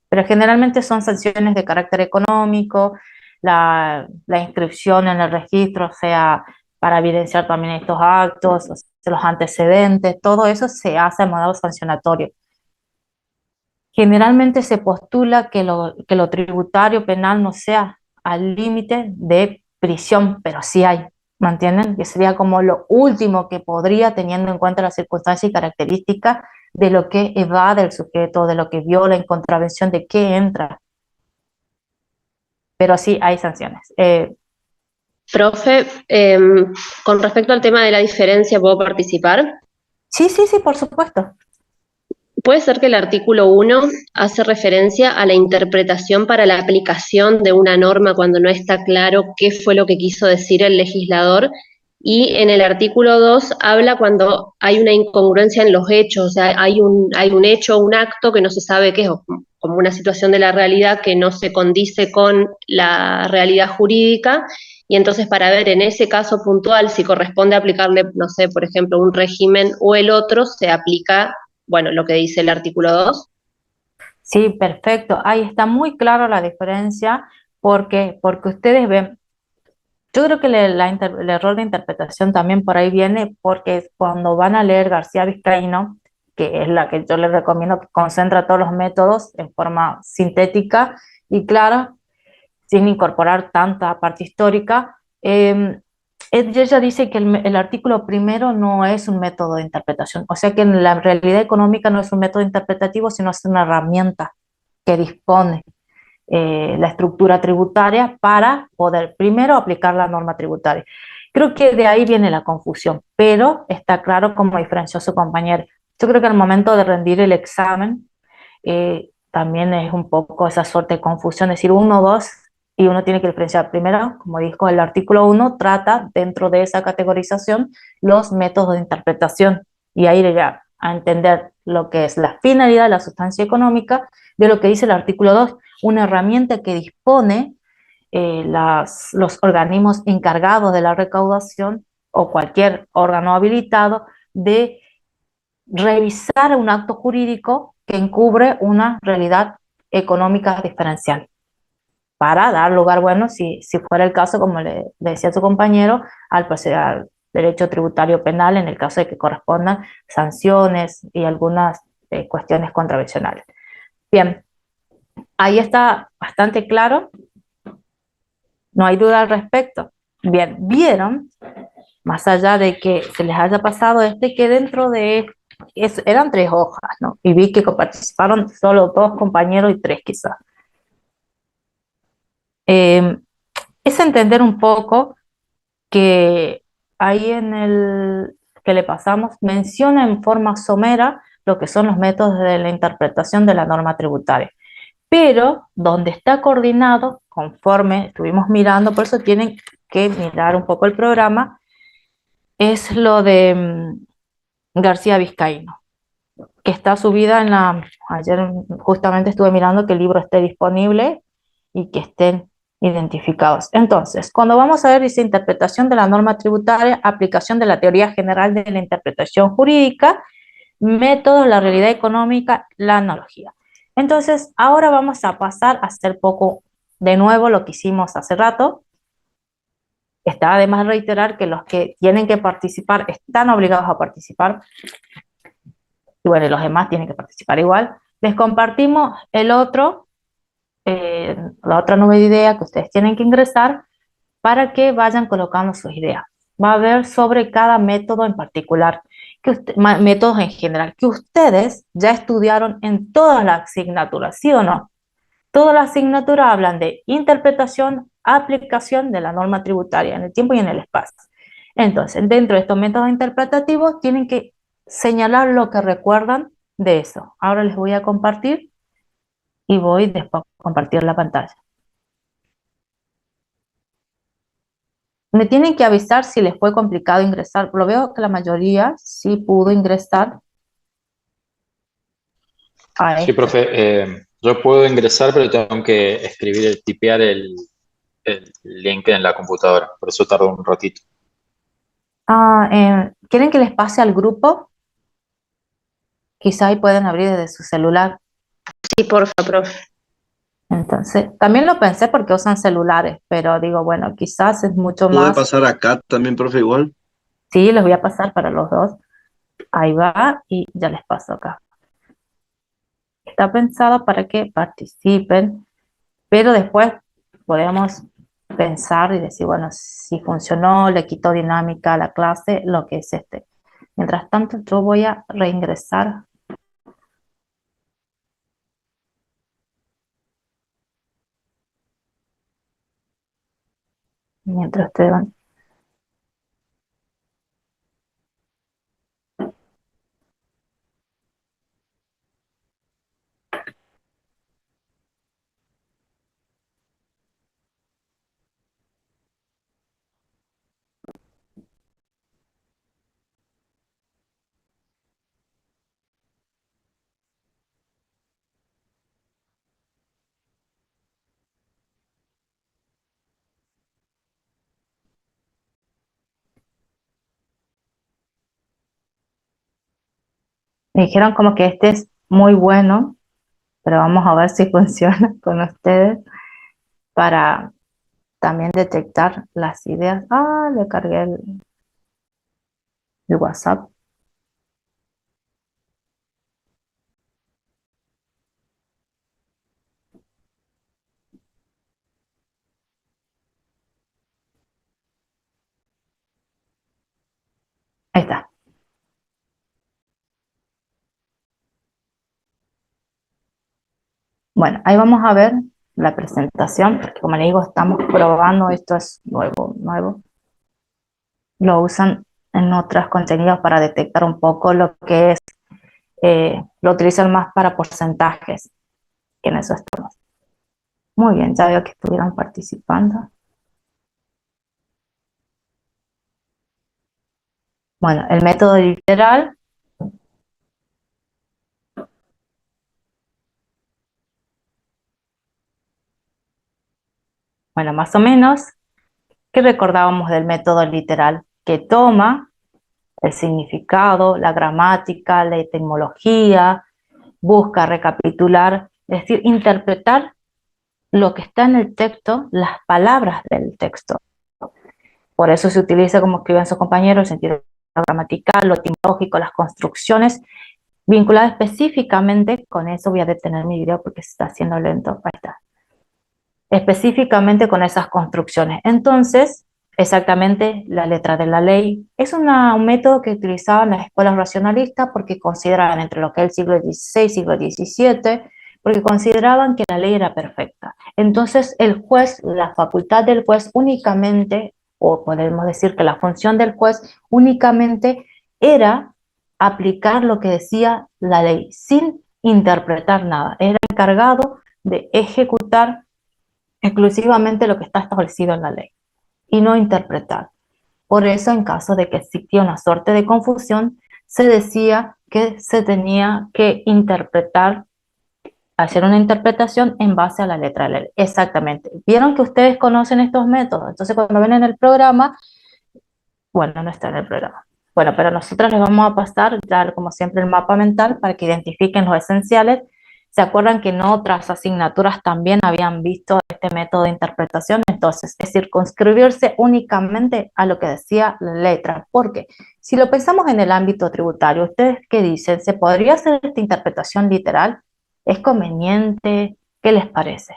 Pero generalmente son sanciones de carácter económico, la inscripción en el registro, o sea, para evidenciar también estos actos, o sea, los antecedentes, todo eso se hace a modo sancionatorio. Generalmente se postula que lo tributario penal no sea al límite de prisión, pero sí hay, ¿me entienden? Que sería como lo último que podría, teniendo en cuenta las circunstancias y características de lo que evade el sujeto, de lo que viola en contravención, de qué entra. Pero sí hay sanciones. Profe, con respecto al tema de la diferencia, ¿puedo participar? Sí, sí, sí, por supuesto. Puede ser que el artículo 1 hace referencia a la interpretación para la aplicación de una norma cuando no está claro qué fue lo que quiso decir el legislador, y en el artículo 2 habla cuando hay una incongruencia en los hechos, o sea, hay un hecho, un acto que no se sabe qué es, o como una situación de la realidad que no se condice con la realidad jurídica, y entonces para ver en ese caso puntual si corresponde aplicarle, no sé, por ejemplo, un régimen o el otro, se aplica, bueno, lo que dice el artículo 2. Sí, perfecto. Ahí está muy claro la diferencia porque ustedes ven, yo creo que el error de interpretación también por ahí viene porque cuando van a leer García Vizcaíno, que es la que yo les recomiendo, que concentra todos los métodos en forma sintética y clara, sin incorporar tanta parte histórica, ella dice que el artículo primero no es un método de interpretación, o sea que en la realidad económica no es un método interpretativo, sino es una herramienta que dispone la estructura tributaria para poder primero aplicar la norma tributaria. Creo que de ahí viene la confusión, pero está claro como diferenció su compañero. Yo creo que al momento de rendir el examen también es un poco esa suerte de confusión, decir uno, dos, y uno tiene que diferenciar. Primero, como dijo el artículo 1, trata dentro de esa categorización los métodos de interpretación y ahí ya a entender lo que es la finalidad, la sustancia económica, de lo que dice el artículo 2, una herramienta que dispone los organismos encargados de la recaudación o cualquier órgano habilitado de revisar un acto jurídico que encubre una realidad económica diferencial para dar lugar, bueno, si fuera el caso, como le decía su compañero, al derecho tributario penal en el caso de que correspondan sanciones y algunas cuestiones contravencionales. Bien, ahí está bastante claro, no hay duda al respecto. Bien, vieron, más allá de que se les haya pasado que dentro de eran 3 hojas, ¿no? Y vi que participaron solo 2 compañeros y 3 quizás. Es entender un poco que ahí en el que le pasamos menciona en forma somera lo que son los métodos de la interpretación de la norma tributaria, pero donde está coordinado, conforme estuvimos mirando, por eso tienen que mirar un poco el programa, es lo de García Vizcaíno, que está subida ayer justamente estuve mirando que el libro esté disponible y que estén identificados. Entonces, cuando vamos a ver, dice interpretación de la norma tributaria, aplicación de la teoría general de la interpretación jurídica, métodos, la realidad económica, la analogía. Entonces, ahora vamos a pasar a hacer poco de nuevo lo que hicimos hace rato. Está además reiterar que los que tienen que participar están obligados a participar, y bueno, los demás tienen que participar igual. Les compartimos la otra nube de ideas que ustedes tienen que ingresar para que vayan colocando sus ideas. Va a haber sobre cada método en particular, métodos en general, que ustedes ya estudiaron en todas las asignaturas, ¿sí o no? Todas las asignaturas hablan de interpretación, aplicación de la norma tributaria en el tiempo y en el espacio. Entonces, dentro de estos métodos interpretativos, tienen que señalar lo que recuerdan de eso. Ahora les voy a compartir y voy después a compartir la pantalla. Me tienen que avisar si les fue complicado ingresar. Lo veo que la mayoría sí pudo ingresar a Sí, profe, yo puedo ingresar, pero tengo que escribir, tipear el link en la computadora, por eso tarda un ratito. ¿Quieren que les pase al grupo? Quizá ahí pueden abrir desde su celular. Sí, porfa, profe. Entonces, también lo pensé porque usan celulares, pero digo, bueno, quizás es mucho ¿Puede más. pasar acá también, profe, igual? Sí, les voy a pasar para los dos. Ahí va y ya les paso acá. Está pensado para que participen, pero después podemos pensar y decir, bueno, si funcionó, le quitó dinámica a la clase, lo que es este. Mientras tanto, yo voy a reingresar mientras ustedes van. Me dijeron como que este es muy bueno, pero vamos a ver si funciona con ustedes para también detectar las ideas. Le cargué el WhatsApp. Bueno, ahí vamos a ver la presentación, porque como les digo, estamos probando, esto es nuevo. Lo usan en otros contenidos para detectar un poco lo que es, lo utilizan más para porcentajes, que en eso estamos. Muy bien, ya veo que estuvieron participando. Bueno, el método literal. Bueno, más o menos, ¿qué recordábamos del método literal? Que toma el significado, la gramática, la etimología, busca recapitular, es decir, interpretar lo que está en el texto, las palabras del texto. Por eso se utiliza, como escriben sus compañeros, el sentido gramatical, lo etimológico, las construcciones, vinculadas específicamente, con eso voy a detener mi video porque se está haciendo lento, ahí está, específicamente con esas construcciones. Entonces, exactamente la letra de la ley es un método que utilizaban las escuelas racionalistas porque consideraban entre lo que es el siglo XVI, siglo XVII, porque consideraban que la ley era perfecta. Entonces, el juez, la facultad del juez únicamente, o podemos decir que la función del juez únicamente era aplicar lo que decía la ley, sin interpretar nada. Era encargado de ejecutar exclusivamente lo que está establecido en la ley y no interpretar. Por eso, en caso de que existía una suerte de confusión, se decía que se tenía que interpretar, hacer una interpretación en base a la letra de la ley. Exactamente. Vieron que ustedes conocen estos métodos, entonces cuando ven en el programa, bueno, no está en el programa. Bueno, pero nosotros les vamos a pasar ya, como siempre, el mapa mental para que identifiquen los esenciales. ¿Se acuerdan que en otras asignaturas también habían visto este método de interpretación? Entonces, es circunscribirse únicamente a lo que decía la letra. Porque si lo pensamos en el ámbito tributario, ¿ustedes qué dicen? ¿Se podría hacer esta interpretación literal? ¿Es conveniente? ¿Qué les parece?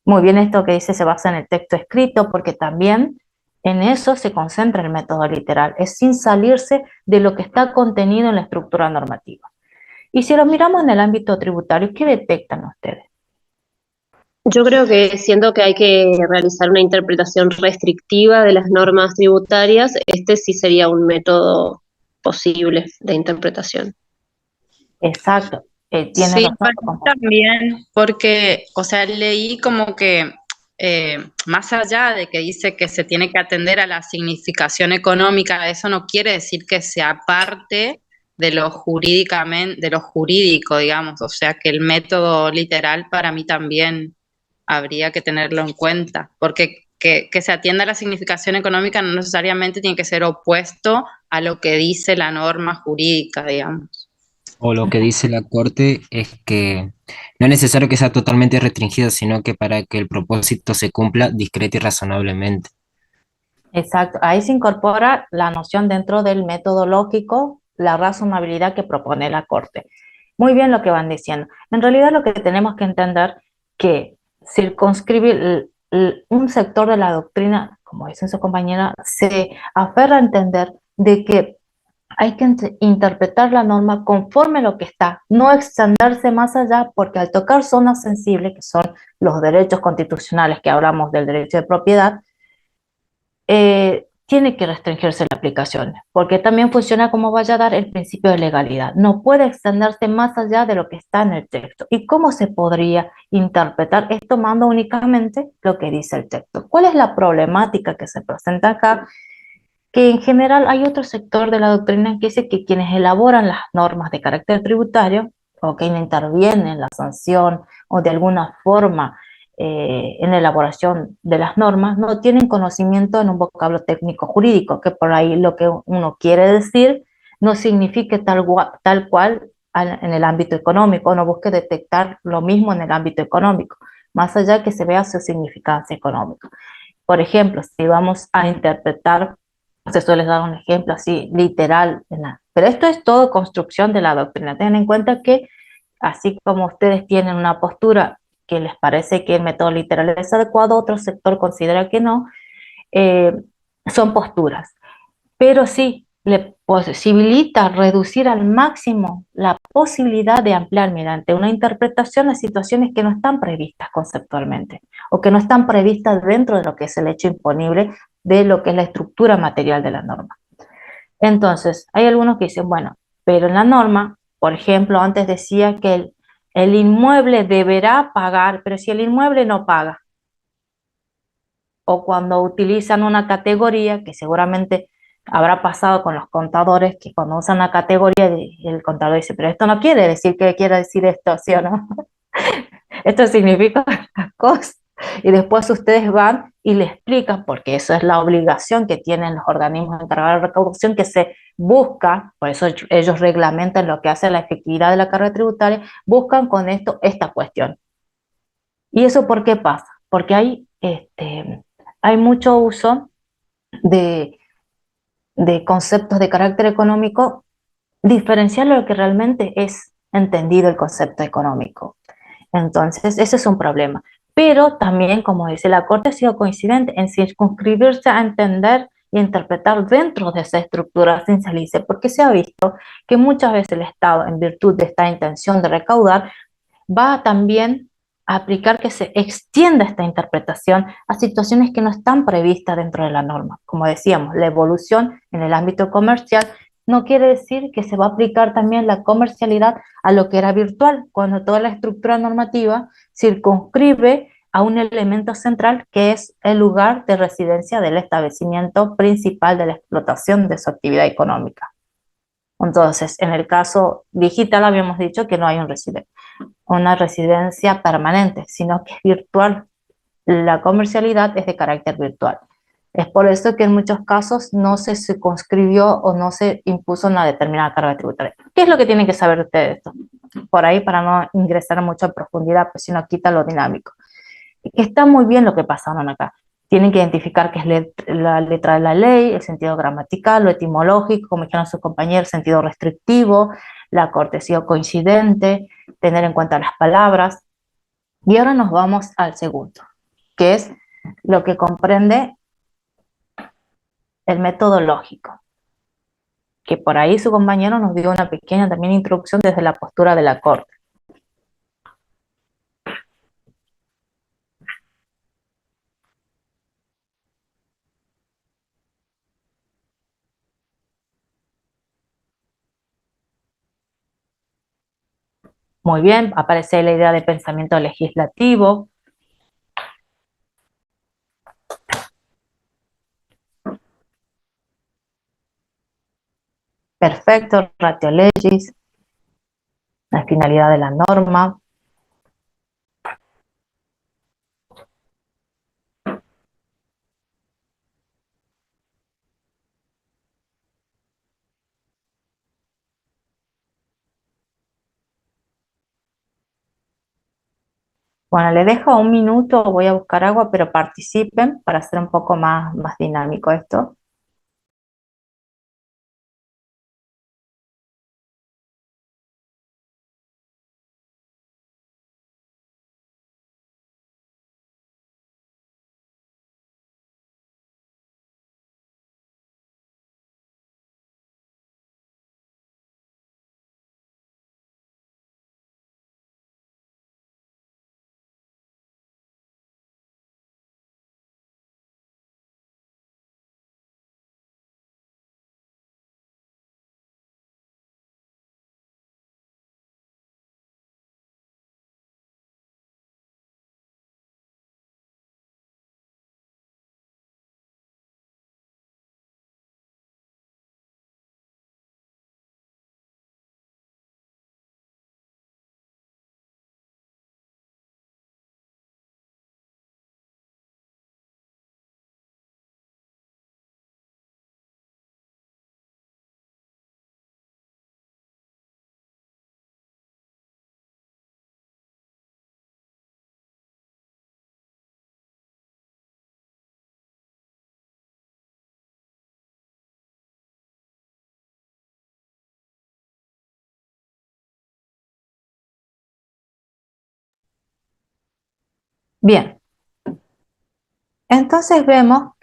Muy bien, esto que dice se basa en el texto escrito, porque también en eso se concentra el método literal, es sin salirse de lo que está contenido en la estructura normativa. Y si lo miramos en el ámbito tributario, ¿qué detectan ustedes? Yo creo que siento que hay que realizar una interpretación restrictiva de las normas tributarias. Este sí sería un método posible de interpretación. Exacto, tiene Sí, razón para su mí compañero. también, porque, o sea, leí como que más allá de que dice que se tiene que atender a la significación económica, eso no quiere decir que sea parte de lo jurídicamente, de lo jurídico, digamos, o sea, que el método literal para mí también habría que tenerlo en cuenta, porque que se atienda a la significación económica no necesariamente tiene que ser opuesto a lo que dice la norma jurídica, digamos. O lo que dice la Corte es que no es necesario que sea totalmente restringido, sino que para que el propósito se cumpla discreta y razonablemente. Exacto, ahí se incorpora la noción dentro del método lógico, la razonabilidad que propone la Corte. Muy bien lo que van diciendo. En realidad lo que tenemos que entender que circunscribir un sector de la doctrina, como dice su compañera, se aferra a entender de que hay que interpretar la norma conforme a lo que está, no extenderse más allá, porque al tocar zonas sensibles, que son los derechos constitucionales, que hablamos del derecho de propiedad, tiene que restringirse la aplicación, porque también funciona como vaya a dar el principio de legalidad. No puede extenderse más allá de lo que está en el texto. ¿Y cómo se podría interpretar? Es tomando únicamente lo que dice el texto. ¿Cuál es la problemática que se presenta acá? Que en general hay otro sector de la doctrina que dice que quienes elaboran las normas de carácter tributario o que intervienen en la sanción o de alguna forma en la elaboración de las normas no tienen conocimiento en un vocablo técnico jurídico, que por ahí lo que uno quiere decir no signifique tal cual en el ámbito económico, no busque detectar lo mismo en el ámbito económico, más allá que se vea su significancia económica. Por ejemplo, si vamos a interpretar, se suele dar un ejemplo así literal, pero esto es todo construcción de la doctrina. Tengan en cuenta que así como ustedes tienen una postura que les parece que el método literal es adecuado, otro sector considera que no, son posturas. Pero sí, le posibilita reducir al máximo la posibilidad de ampliar mediante una interpretación de situaciones que no están previstas conceptualmente o que no están previstas dentro de lo que es el hecho imponible de lo que es la estructura material de la norma. Entonces, hay algunos que dicen, bueno, pero en la norma, por ejemplo, antes decía que el inmueble deberá pagar, pero si el inmueble no paga, o cuando utilizan una categoría que seguramente habrá pasado con los contadores, que cuando usan una categoría el contador dice, pero esto no quiere decir que quiera decir esto, ¿sí o no? Esto significa estas cosas. Y después ustedes van y le explican, porque eso es la obligación que tienen los organismos encargados de recaudación, que se busca, por eso ellos reglamentan lo que hace la efectividad de la carga tributaria, buscan con esto esta cuestión. ¿Y eso por qué pasa? Porque hay mucho uso de, de conceptos de carácter económico, diferenciar lo que realmente es entendido el concepto económico. Entonces, ese es un problema. Pero también, como dice la Corte, ha sido coincidente en circunscribirse a entender y interpretar dentro de esa estructura sin salirse, porque se ha visto que muchas veces el Estado, en virtud de esta intención de recaudar, va también a aplicar que se extienda esta interpretación a situaciones que no están previstas dentro de la norma. Como decíamos, la evolución en el ámbito comercial no quiere decir que se va a aplicar también la comercialidad a lo que era virtual, cuando toda la estructura normativa circunscribe a un elemento central que es el lugar de residencia del establecimiento principal de la explotación de su actividad económica. Entonces, en el caso digital habíamos dicho que no hay una residencia permanente, sino que es virtual. La comercialidad es de carácter virtual. Es por eso que en muchos casos no se circunscribió o no se impuso una determinada carga tributaria. ¿Qué es lo que tienen que saber ustedes de esto? Por ahí, para no ingresar mucho en profundidad, pues si no quita lo dinámico. Está muy bien lo que pasaron acá. Tienen que identificar qué es la letra de la ley, el sentido gramatical, lo etimológico, como dijeron sus compañeros, el sentido restrictivo, la cortesía coincidente, tener en cuenta las palabras. Y ahora nos vamos al segundo, que es lo que comprende el método lógico, que por ahí su compañero nos dio una pequeña también introducción desde la postura de la Corte. Muy bien, aparece la idea de pensamiento legislativo. Perfecto, ratio legis, la finalidad de la norma. Bueno, le dejo un minuto, voy a buscar agua, pero participen para hacer un poco más dinámico esto. Bien, entonces vemos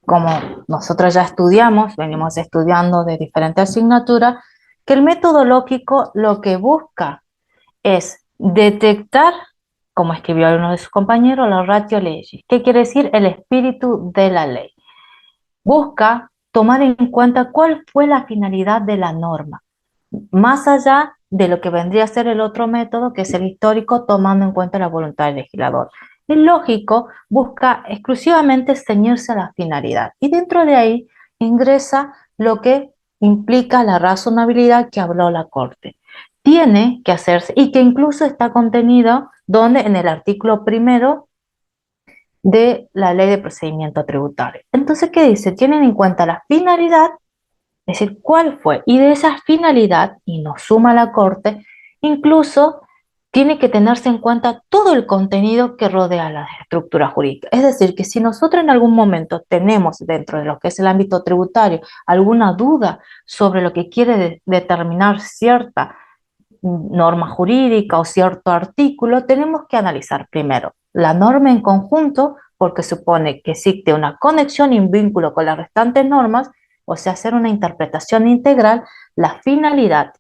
como nosotros ya estudiamos, venimos estudiando de diferentes asignaturas, que el método lógico lo que busca es detectar, como escribió uno de sus compañeros, la ratio legis. ¿Qué quiere decir? El espíritu de la ley. Busca tomar en cuenta cuál fue la finalidad de la norma, más allá de lo que vendría a ser el otro método, que es el histórico, tomando en cuenta la voluntad del legislador. El lógico busca exclusivamente ceñirse a la finalidad y dentro de ahí ingresa lo que implica la razonabilidad que habló la Corte. Tiene que hacerse y que incluso está contenido donde en el artículo primero de la Ley de Procedimiento Tributario. Entonces, ¿qué dice? Tienen en cuenta la finalidad, es decir, cuál fue, y de esa finalidad, y nos suma la Corte, incluso tiene que tenerse en cuenta todo el contenido que rodea la estructura jurídica. Es decir, que si nosotros en algún momento tenemos dentro de lo que es el ámbito tributario alguna duda sobre lo que quiere determinar cierta norma jurídica o cierto artículo, tenemos que analizar primero la norma en conjunto, porque supone que existe una conexión y un vínculo con las restantes normas, o sea, hacer una interpretación integral, la finalidad.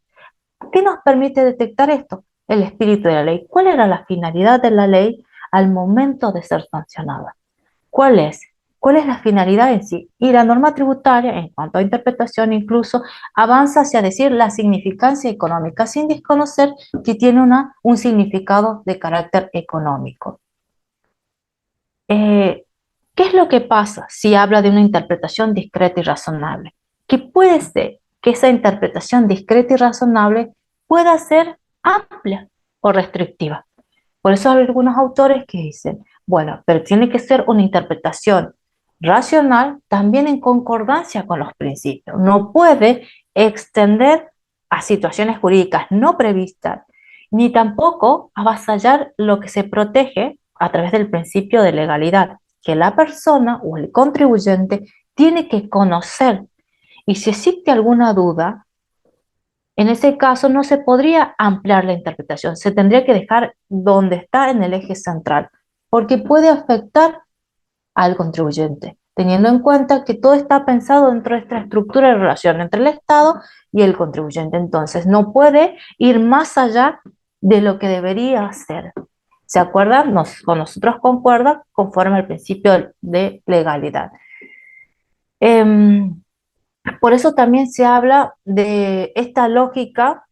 ¿Qué nos permite detectar esto? El espíritu de la ley. ¿Cuál era la finalidad de la ley al momento de ser sancionada? ¿Cuál es? ¿Cuál es la finalidad en sí? Y la norma tributaria, en cuanto a interpretación, incluso avanza hacia decir la significancia económica, sin desconocer que tiene un significado de carácter económico. ¿Qué es lo que pasa si habla de una interpretación discreta y razonable? Que puede ser que esa interpretación discreta y razonable pueda ser amplia o restrictiva. Por eso hay algunos autores que dicen, bueno, pero tiene que ser una interpretación racional también en concordancia con los principios. No puede extender a situaciones jurídicas no previstas, ni tampoco avasallar lo que se protege a través del principio de legalidad, que la persona o el contribuyente tiene que conocer. Y si existe alguna duda, en ese caso no se podría ampliar la interpretación, se tendría que dejar donde está en el eje central, porque puede afectar al contribuyente, teniendo en cuenta que todo está pensado dentro de esta estructura de relación entre el Estado y el contribuyente. Entonces, no puede ir más allá de lo que debería hacer. ¿Se acuerdan? Con nosotros concuerda conforme al principio de legalidad. Por eso también se habla de esta lógica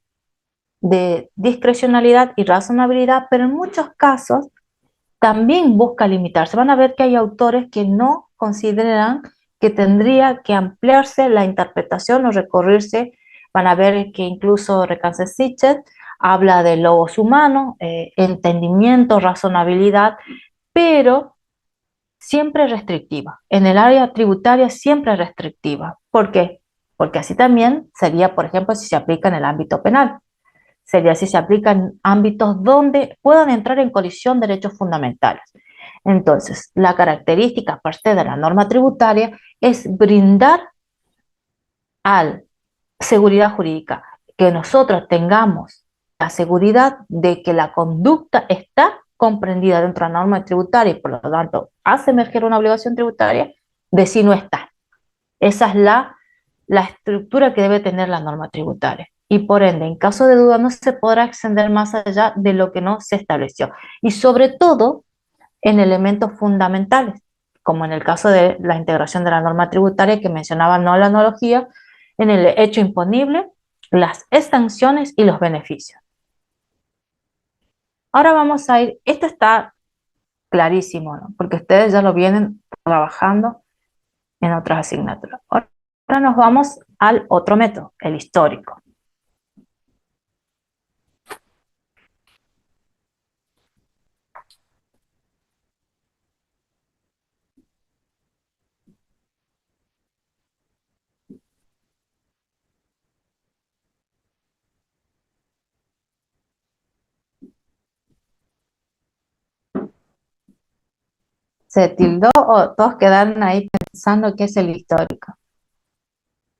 de discrecionalidad y razonabilidad, pero en muchos casos también busca limitarse. Van a ver que hay autores que no consideran que tendría que ampliarse la interpretación o recorrerse. Van a ver que incluso Recasensichet habla de logos humanos, entendimiento, razonabilidad, pero siempre restrictiva. En el área tributaria siempre restrictiva. ¿Por qué? Porque así también sería, por ejemplo, si se aplica en el ámbito penal. Sería si se aplica en ámbitos donde puedan entrar en colisión derechos fundamentales. Entonces, la característica parte de la norma tributaria es brindar a la seguridad jurídica, que nosotros tengamos la seguridad de que la conducta está comprendida dentro de la norma tributaria y por lo tanto hace emerger una obligación tributaria de si no está. Esa es la estructura que debe tener la norma tributaria. Y por ende, en caso de duda, no se podrá extender más allá de lo que no se estableció. Y sobre todo en elementos fundamentales, como en el caso de la integración de la norma tributaria que mencionaba no la analogía, en el hecho imponible, las exenciones y los beneficios. Ahora vamos a ir, esto está clarísimo, ¿no? Porque ustedes ya lo vienen trabajando en otras asignaturas. Ahora nos vamos al otro método, el histórico. ¿Se tildó o todos quedaron ahí pensando qué es el histórico?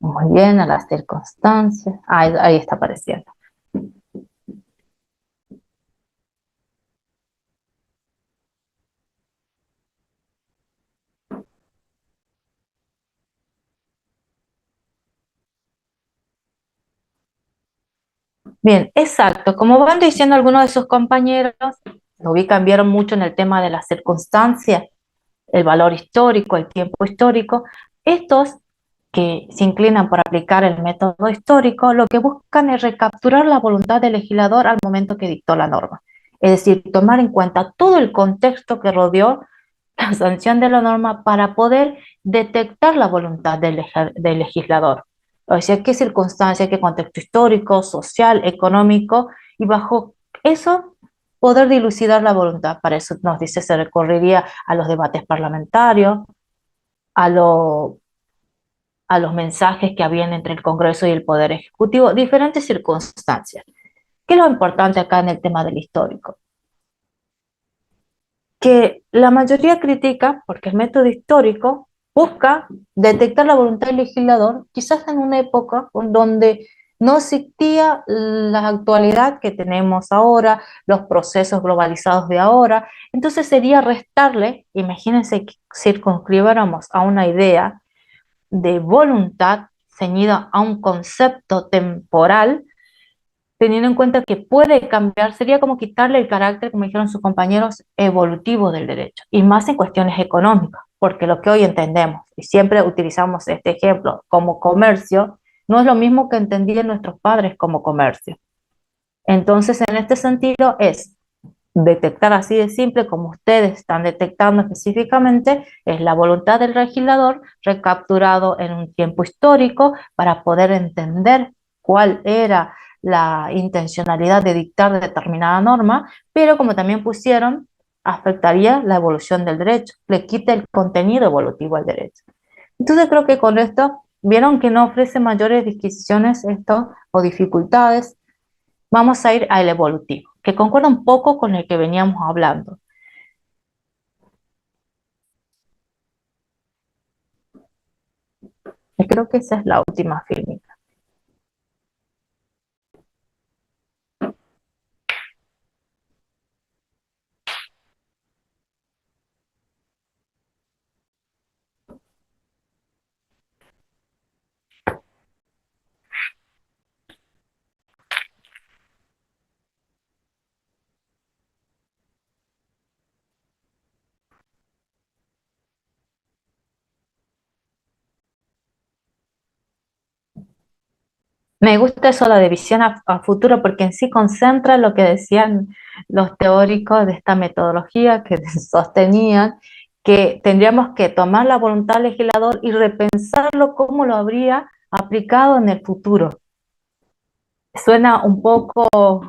Muy bien, a las circunstancias. Ahí está apareciendo. Bien, exacto. Como van diciendo algunos de sus compañeros, lo vi cambiaron mucho en el tema de las circunstancias, el valor histórico, el tiempo histórico. Estos que se inclinan por aplicar el método histórico, lo que buscan es recapturar la voluntad del legislador al momento que dictó la norma. Es decir, tomar en cuenta todo el contexto que rodeó la sanción de la norma para poder detectar la voluntad del legislador. O sea, qué circunstancia, qué contexto histórico, social, económico, y bajo eso poder dilucidar la voluntad. Para eso nos dice, se recurriría a los debates parlamentarios, a, lo, a los mensajes que habían entre el Congreso y el Poder Ejecutivo, diferentes circunstancias. ¿Qué es lo importante acá en el tema del histórico? Que la mayoría critica porque el método histórico busca detectar la voluntad del legislador, quizás en una época donde no existía la actualidad que tenemos ahora, los procesos globalizados de ahora. Entonces sería restarle, imagínense que circunscribiéramos a una idea de voluntad ceñida a un concepto temporal, teniendo en cuenta que puede cambiar, sería como quitarle el carácter, como dijeron sus compañeros, evolutivo del derecho, y más en cuestiones económicas, porque lo que hoy entendemos, y siempre utilizamos este ejemplo como comercio, no es lo mismo que entendían nuestros padres como comercio. Entonces, en este sentido, es detectar así de simple, como ustedes están detectando específicamente, es la voluntad del legislador recapturado en un tiempo histórico para poder entender cuál era la intencionalidad de dictar determinada norma, pero como también pusieron, afectaría la evolución del derecho, le quita el contenido evolutivo al derecho. Entonces creo que con esto vieron que no ofrece mayores disquisiciones esto o dificultades. Vamos a ir al evolutivo, que concuerda un poco con el que veníamos hablando. Y creo que esa es la última filmita. Me gusta eso, la división a futuro, porque en sí concentra lo que decían los teóricos de esta metodología que sostenían, que tendríamos que tomar la voluntad del legislador y repensarlo cómo lo habría aplicado en el futuro. Suena un poco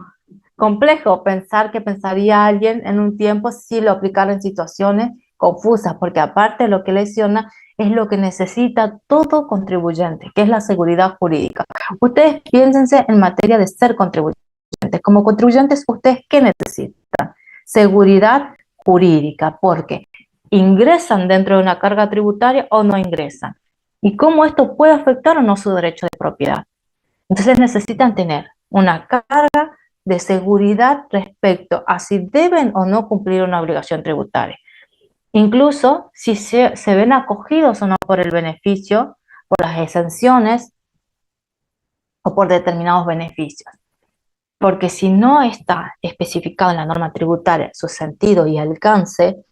complejo pensar que pensaría alguien en un tiempo si lo aplicara en situaciones confusas, porque aparte lo que lesiona es lo que necesita todo contribuyente, que es la seguridad jurídica. Ustedes piénsense en materia de ser contribuyentes. Como contribuyentes, ¿ustedes qué necesitan? Seguridad jurídica, porque ingresan dentro de una carga tributaria o no ingresan. Y cómo esto puede afectar o no su derecho de propiedad. Entonces necesitan tener una carga de seguridad respecto a si deben o no cumplir una obligación tributaria. Incluso si se ven acogidos o no por el beneficio, por las exenciones o por determinados beneficios. Porque si no está especificado en la norma tributaria su sentido y alcance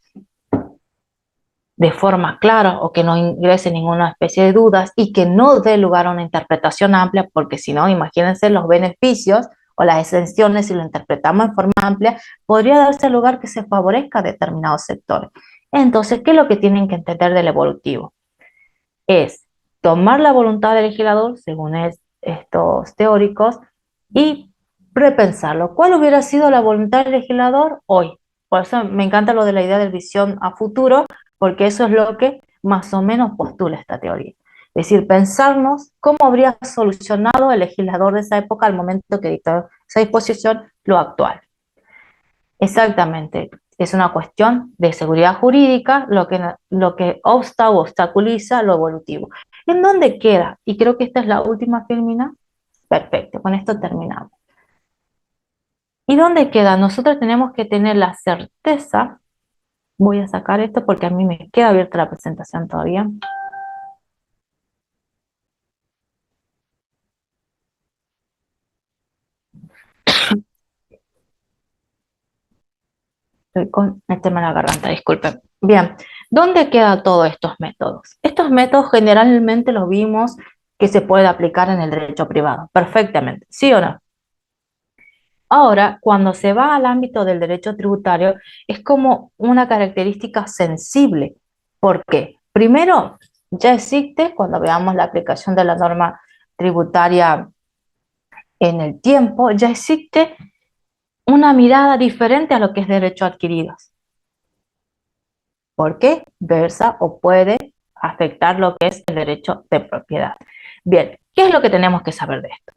de forma clara o que no ingrese ninguna especie de dudas y que no dé lugar a una interpretación amplia, porque si no, imagínense los beneficios o las exenciones, si lo interpretamos en forma amplia, podría darse lugar que se favorezca a determinados sectores. Entonces, ¿qué es lo que tienen que entender del evolutivo? Es tomar la voluntad del legislador, según estos teóricos, y repensarlo. ¿Cuál hubiera sido la voluntad del legislador hoy? Por eso me encanta lo de la idea de visión a futuro, porque eso es lo que más o menos postula esta teoría. Es decir, pensarnos cómo habría solucionado el legislador de esa época al momento que dictó esa disposición lo actual. Exactamente, es una cuestión de seguridad jurídica lo que obsta o obstaculiza lo evolutivo. ¿En dónde queda? Y creo que esta es la última filmina. Perfecto, con esto terminamos. ¿Y dónde queda? Nosotros tenemos que tener la certeza. Voy a sacar esto porque a mí me queda abierta la presentación todavía. Estoy con el tema de la garganta, disculpen. Bien, ¿dónde quedan todos estos métodos? Estos métodos generalmente los vimos que se puede aplicar en el derecho privado, perfectamente, ¿sí o no? Ahora, cuando se va al ámbito del derecho tributario, es como una característica sensible. ¿Por qué? Primero, ya existe, cuando veamos la aplicación de la norma tributaria en el tiempo, ya existe una mirada diferente a lo que es derecho adquirido. Porque versa o puede afectar lo que es el derecho de propiedad. Bien, ¿qué es lo que tenemos que saber de esto?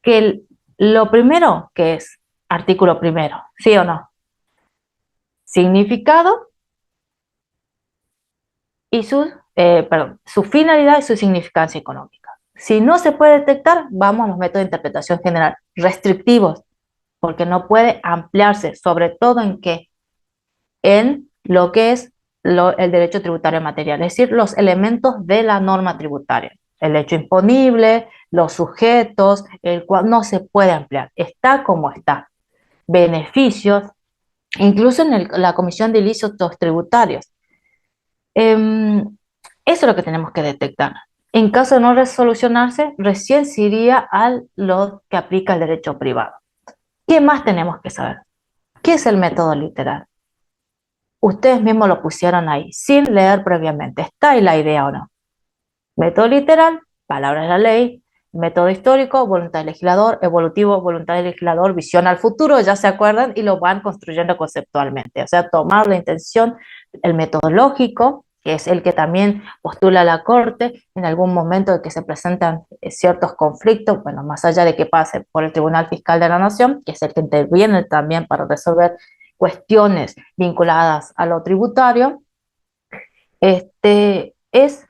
Que lo primero que es artículo primero, ¿sí o no? Significado y su finalidad y su significancia económica. Si no se puede detectar, vamos a los métodos de interpretación general restrictivos, porque no puede ampliarse, sobre todo en qué, en lo que es el derecho tributario material, es decir, los elementos de la norma tributaria. El hecho imponible, los sujetos, el cual no se puede ampliar, está como está. Beneficios, incluso en la comisión de ilícitos tributarios. Eso es lo que tenemos que detectar. En caso de no resolucionarse, recién se iría a lo que aplica el derecho privado. ¿Qué más tenemos que saber? ¿Qué es el método literal? Ustedes mismos lo pusieron ahí, sin leer previamente. ¿Está ahí la idea o no? Método literal, palabras de la ley. Método histórico, voluntad del legislador. Evolutivo, voluntad del legislador. Visión al futuro, ya se acuerdan, y lo van construyendo conceptualmente. O sea, tomar la intención, el metodológico, que es el que también postula la Corte en algún momento de que se presentan ciertos conflictos, bueno, más allá de que pase por el Tribunal Fiscal de la Nación, que es el que interviene también para resolver cuestiones vinculadas a lo tributario, es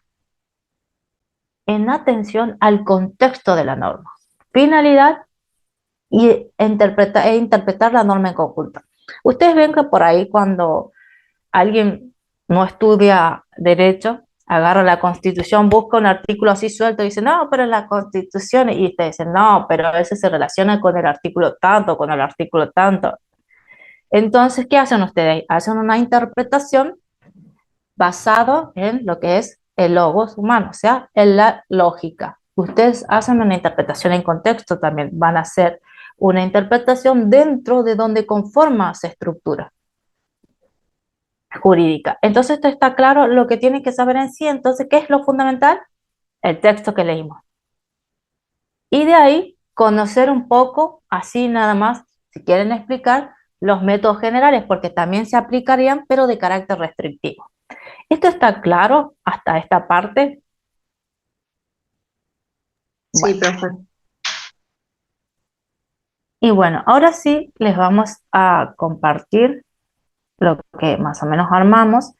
en atención al contexto de la norma, finalidad e interpretar la norma en conjunto. Ustedes ven que por ahí cuando alguien no estudia derecho, agarra la Constitución, busca un artículo así suelto y dice, no, pero la Constitución, y ustedes dicen, no, pero a veces se relaciona con el artículo tanto, con el artículo tanto. Entonces, ¿qué hacen ustedes? Hacen una interpretación basado en lo que es el logos humano, o sea, en la lógica. Ustedes hacen una interpretación en contexto también, van a hacer una interpretación dentro de donde conforma esa estructura jurídica. Entonces, esto está claro lo que tienen que saber en sí. Entonces, ¿qué es lo fundamental? El texto que leímos. Y de ahí, conocer un poco, así nada más, si quieren explicar, los métodos generales, porque también se aplicarían, pero de carácter restrictivo. ¿Esto está claro hasta esta parte? Sí, Bueno, profe. y bueno, ahora sí les vamos a compartir lo que más o menos armamos.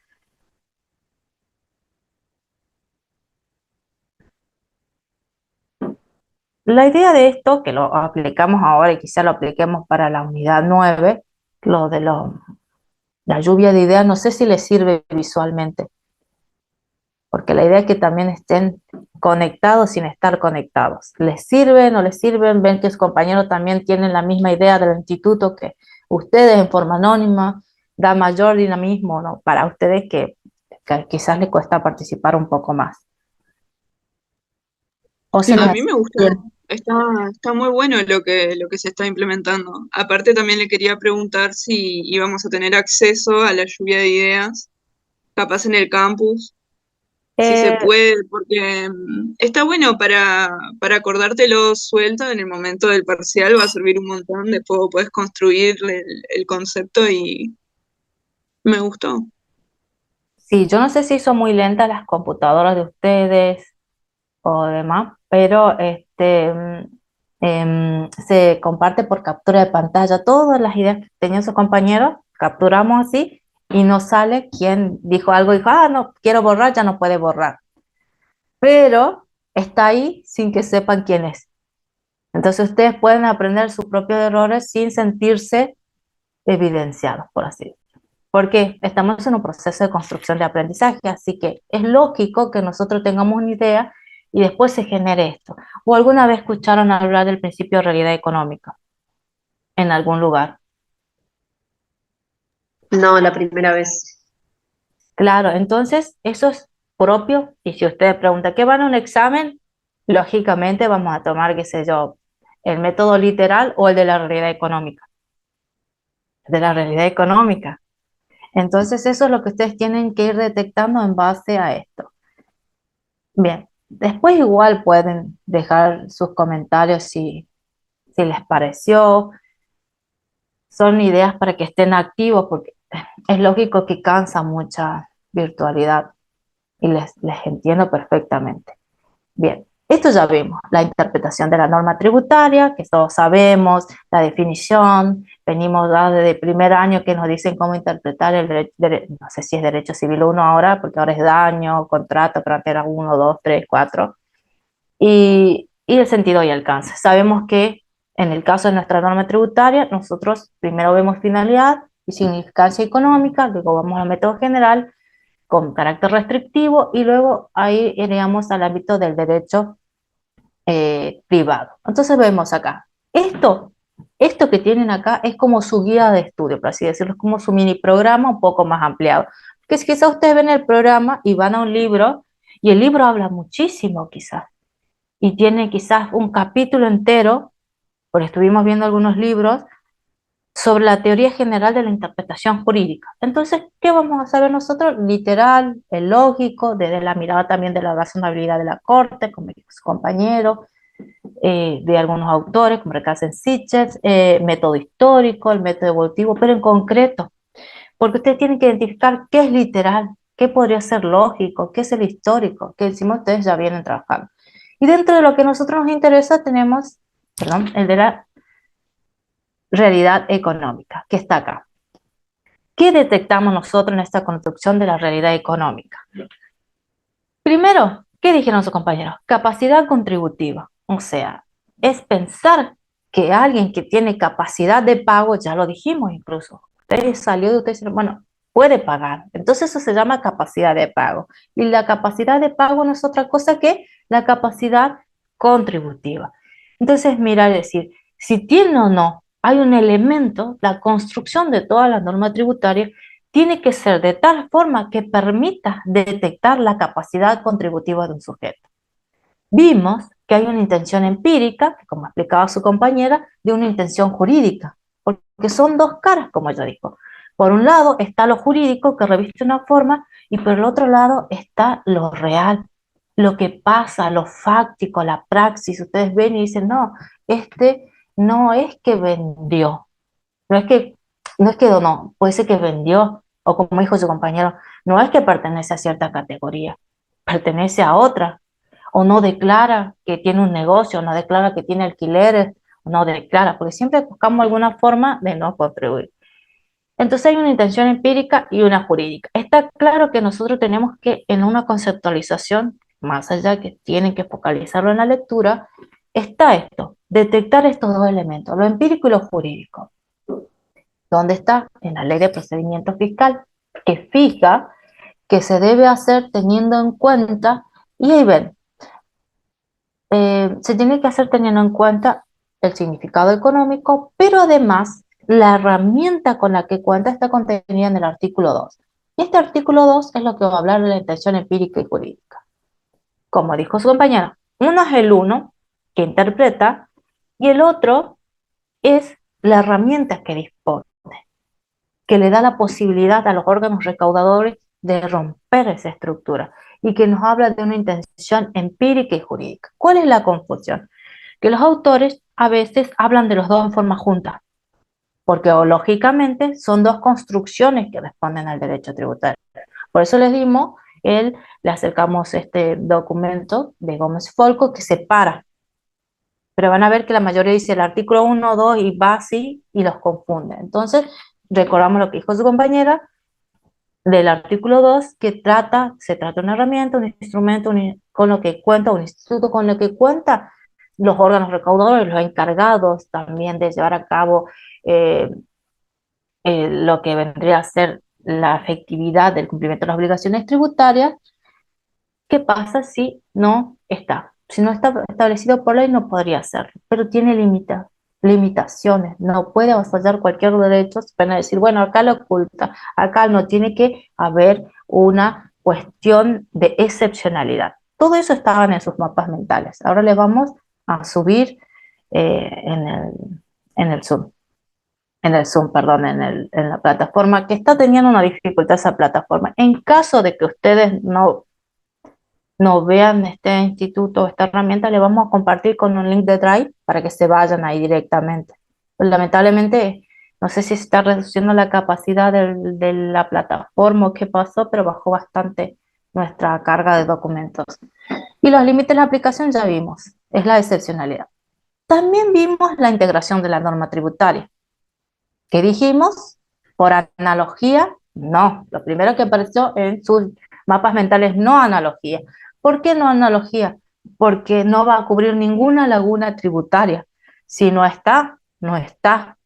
La idea de esto, que lo aplicamos ahora y quizá lo apliquemos para la unidad 9, lo de la lluvia de ideas, no sé si les sirve visualmente, porque la idea es que también estén conectados sin estar conectados. ¿Les sirve, no les sirven? Ven que sus compañeros también tienen la misma idea del instituto que ustedes en forma anónima, da mayor dinamismo, ¿no? Para ustedes que quizás les cuesta participar un poco más. O se Sí. A les mí me gustó, está muy bueno lo que se está implementando. Aparte también le quería preguntar si íbamos a tener acceso a la lluvia de ideas, capaz en el campus, si se eh, puede, porque está bueno para acordártelo suelto en el momento del parcial, va a servir un montón, después vos podés construir el concepto y me gustó. sí, yo no sé si son muy lentas las computadoras de ustedes o demás, pero se comparte por captura de pantalla todas las ideas que tenían sus compañeros, capturamos así y nos sale quien dijo algo, dijo, ah, no, quiero borrar, ya no puede borrar, pero está ahí sin que sepan quién es. Entonces ustedes pueden aprender sus propios errores sin sentirse evidenciados, por así decirlo. Porque estamos en un proceso de construcción de aprendizaje, así que es lógico que nosotros tengamos una idea y después se genere esto. ¿O alguna vez escucharon hablar del principio de realidad económica? en algún lugar? No, la primera vez. Claro, entonces eso es propio, y si usted pregunta, ¿qué van a un examen? Lógicamente vamos a tomar, qué sé yo, el método literal o el de la realidad económica. De la realidad económica. Entonces eso es lo que ustedes tienen que ir detectando en base a esto. Bien, después igual pueden dejar sus comentarios si les pareció. Son ideas para que estén activos porque es lógico que cansa mucha virtualidad y les entiendo perfectamente. Bien, esto ya vimos, la interpretación de la norma tributaria, que todos sabemos, la definición, venimos ya desde el primer año que nos dicen cómo interpretar el derecho, no sé si es derecho civil 1 ahora, porque ahora es daño, contrato, pero antes era 1, 2, 3, 4, y el sentido y alcance. Sabemos que en el caso de nuestra norma tributaria, nosotros primero vemos finalidad y significancia económica, luego vamos al método general con carácter restrictivo y luego ahí iríamos al ámbito del derecho privado. Entonces vemos acá, esto que tienen acá es como su guía de estudio, por así decirlo, es como su mini programa un poco más ampliado. Que si quizás ustedes ven el programa y van a un libro y el libro habla muchísimo quizás y tiene quizás un capítulo entero, porque estuvimos viendo algunos libros, sobre la teoría general de la interpretación jurídica. Entonces, ¿qué vamos a saber nosotros? Literal, el lógico, desde la mirada también de la razonabilidad de la Corte, como dijo su compañero, de algunos autores, como Recalcen Sitches, método histórico, el método evolutivo, pero en concreto, porque ustedes tienen que identificar qué es literal, qué podría ser lógico, qué es el histórico, que encima ustedes ya vienen trabajando. Y dentro de lo que a nosotros nos interesa tenemos, perdón, el de la realidad económica, que está acá. ¿Qué detectamos nosotros en esta construcción de la realidad económica? Primero, ¿qué dijeron sus compañeros? Capacidad contributiva. O sea, es pensar que alguien que tiene capacidad de pago, ya lo dijimos incluso, usted salió de usted y dice, bueno, puede pagar. Entonces eso se llama capacidad de pago. Y la capacidad de pago no es otra cosa que la capacidad contributiva. Entonces, mira, es decir, si tiene o no, hay un elemento, la construcción de toda la norma tributaria tiene que ser de tal forma que permita detectar la capacidad contributiva de un sujeto. Vimos que hay una intención empírica, como explicaba su compañera, de una intención jurídica, porque son dos caras, como ella dijo. Por un lado está lo jurídico que reviste una forma y por el otro lado está lo real, lo que pasa, lo fáctico, la praxis. Ustedes ven y dicen, no, este no es que vendió, no es que donó, puede ser que vendió, o como dijo su compañero, no es que pertenece a cierta categoría, pertenece a otra, o no declara que tiene un negocio, no declara que tiene alquileres, o no declara, porque siempre buscamos alguna forma de no contribuir. Entonces hay una intención empírica y una jurídica. Está claro que nosotros tenemos que, en una conceptualización, más allá que tienen que focalizarlo en la lectura, está esto, detectar estos dos elementos, lo empírico y lo jurídico. ¿Dónde está? En la Ley de Procedimiento Fiscal, que fija que se debe hacer teniendo en cuenta, y ahí ven, se tiene que hacer teniendo en cuenta el significado económico, pero además la herramienta con la que cuenta está contenida en el artículo 2. Y este artículo 2 es lo que va a hablar de la intención empírica y jurídica. Como dijo su compañera, uno es el uno, que interpreta, y el otro es la herramienta que dispone, que le da la posibilidad a los órganos recaudadores de romper esa estructura y que nos habla de una intención empírica y jurídica. ¿Cuál es la confusión? Que los autores a veces hablan de los dos en forma junta, porque lógicamente son dos construcciones que responden al derecho tributario. Por eso les dimos, le acercamos este documento de Gómez Folco que separa, pero van a ver que la mayoría dice el artículo 1, 2 y va así y los confunde. Entonces, recordamos lo que dijo su compañera del artículo 2, que se trata de una herramienta, un instrumento con lo que cuenta, un instituto con lo que cuenta los órganos recaudadores, los encargados también de llevar a cabo eh, lo que vendría a ser la efectividad del cumplimiento de las obligaciones tributarias. ¿Qué pasa si no está? Si no está establecido por ley, no podría hacerlo, pero tiene límites. limitaciones, no puede avasallar cualquier derecho, se van a decir, bueno, acá lo oculta, acá no, tiene que haber una cuestión de excepcionalidad. Todo eso estaban en sus mapas mentales. Ahora les vamos a subir en el Zoom. En el Zoom, perdón, en la plataforma, que está teniendo una dificultad esa plataforma. En caso de que ustedes no vean este instituto o esta herramienta, le vamos a compartir con un link de Drive para que se vayan ahí directamente. Pues, lamentablemente, no sé si se está reduciendo la capacidad de la plataforma o qué pasó, pero bajó bastante nuestra carga de documentos. Y los límites de la aplicación ya vimos, es la excepcionalidad. También vimos la integración de la norma tributaria. ¿Qué dijimos? Por analogía, no. Lo primero que apareció en sus mapas mentales, no analogía. ¿Por qué no analogía? Porque no va a cubrir ninguna laguna tributaria. Si no está, no está.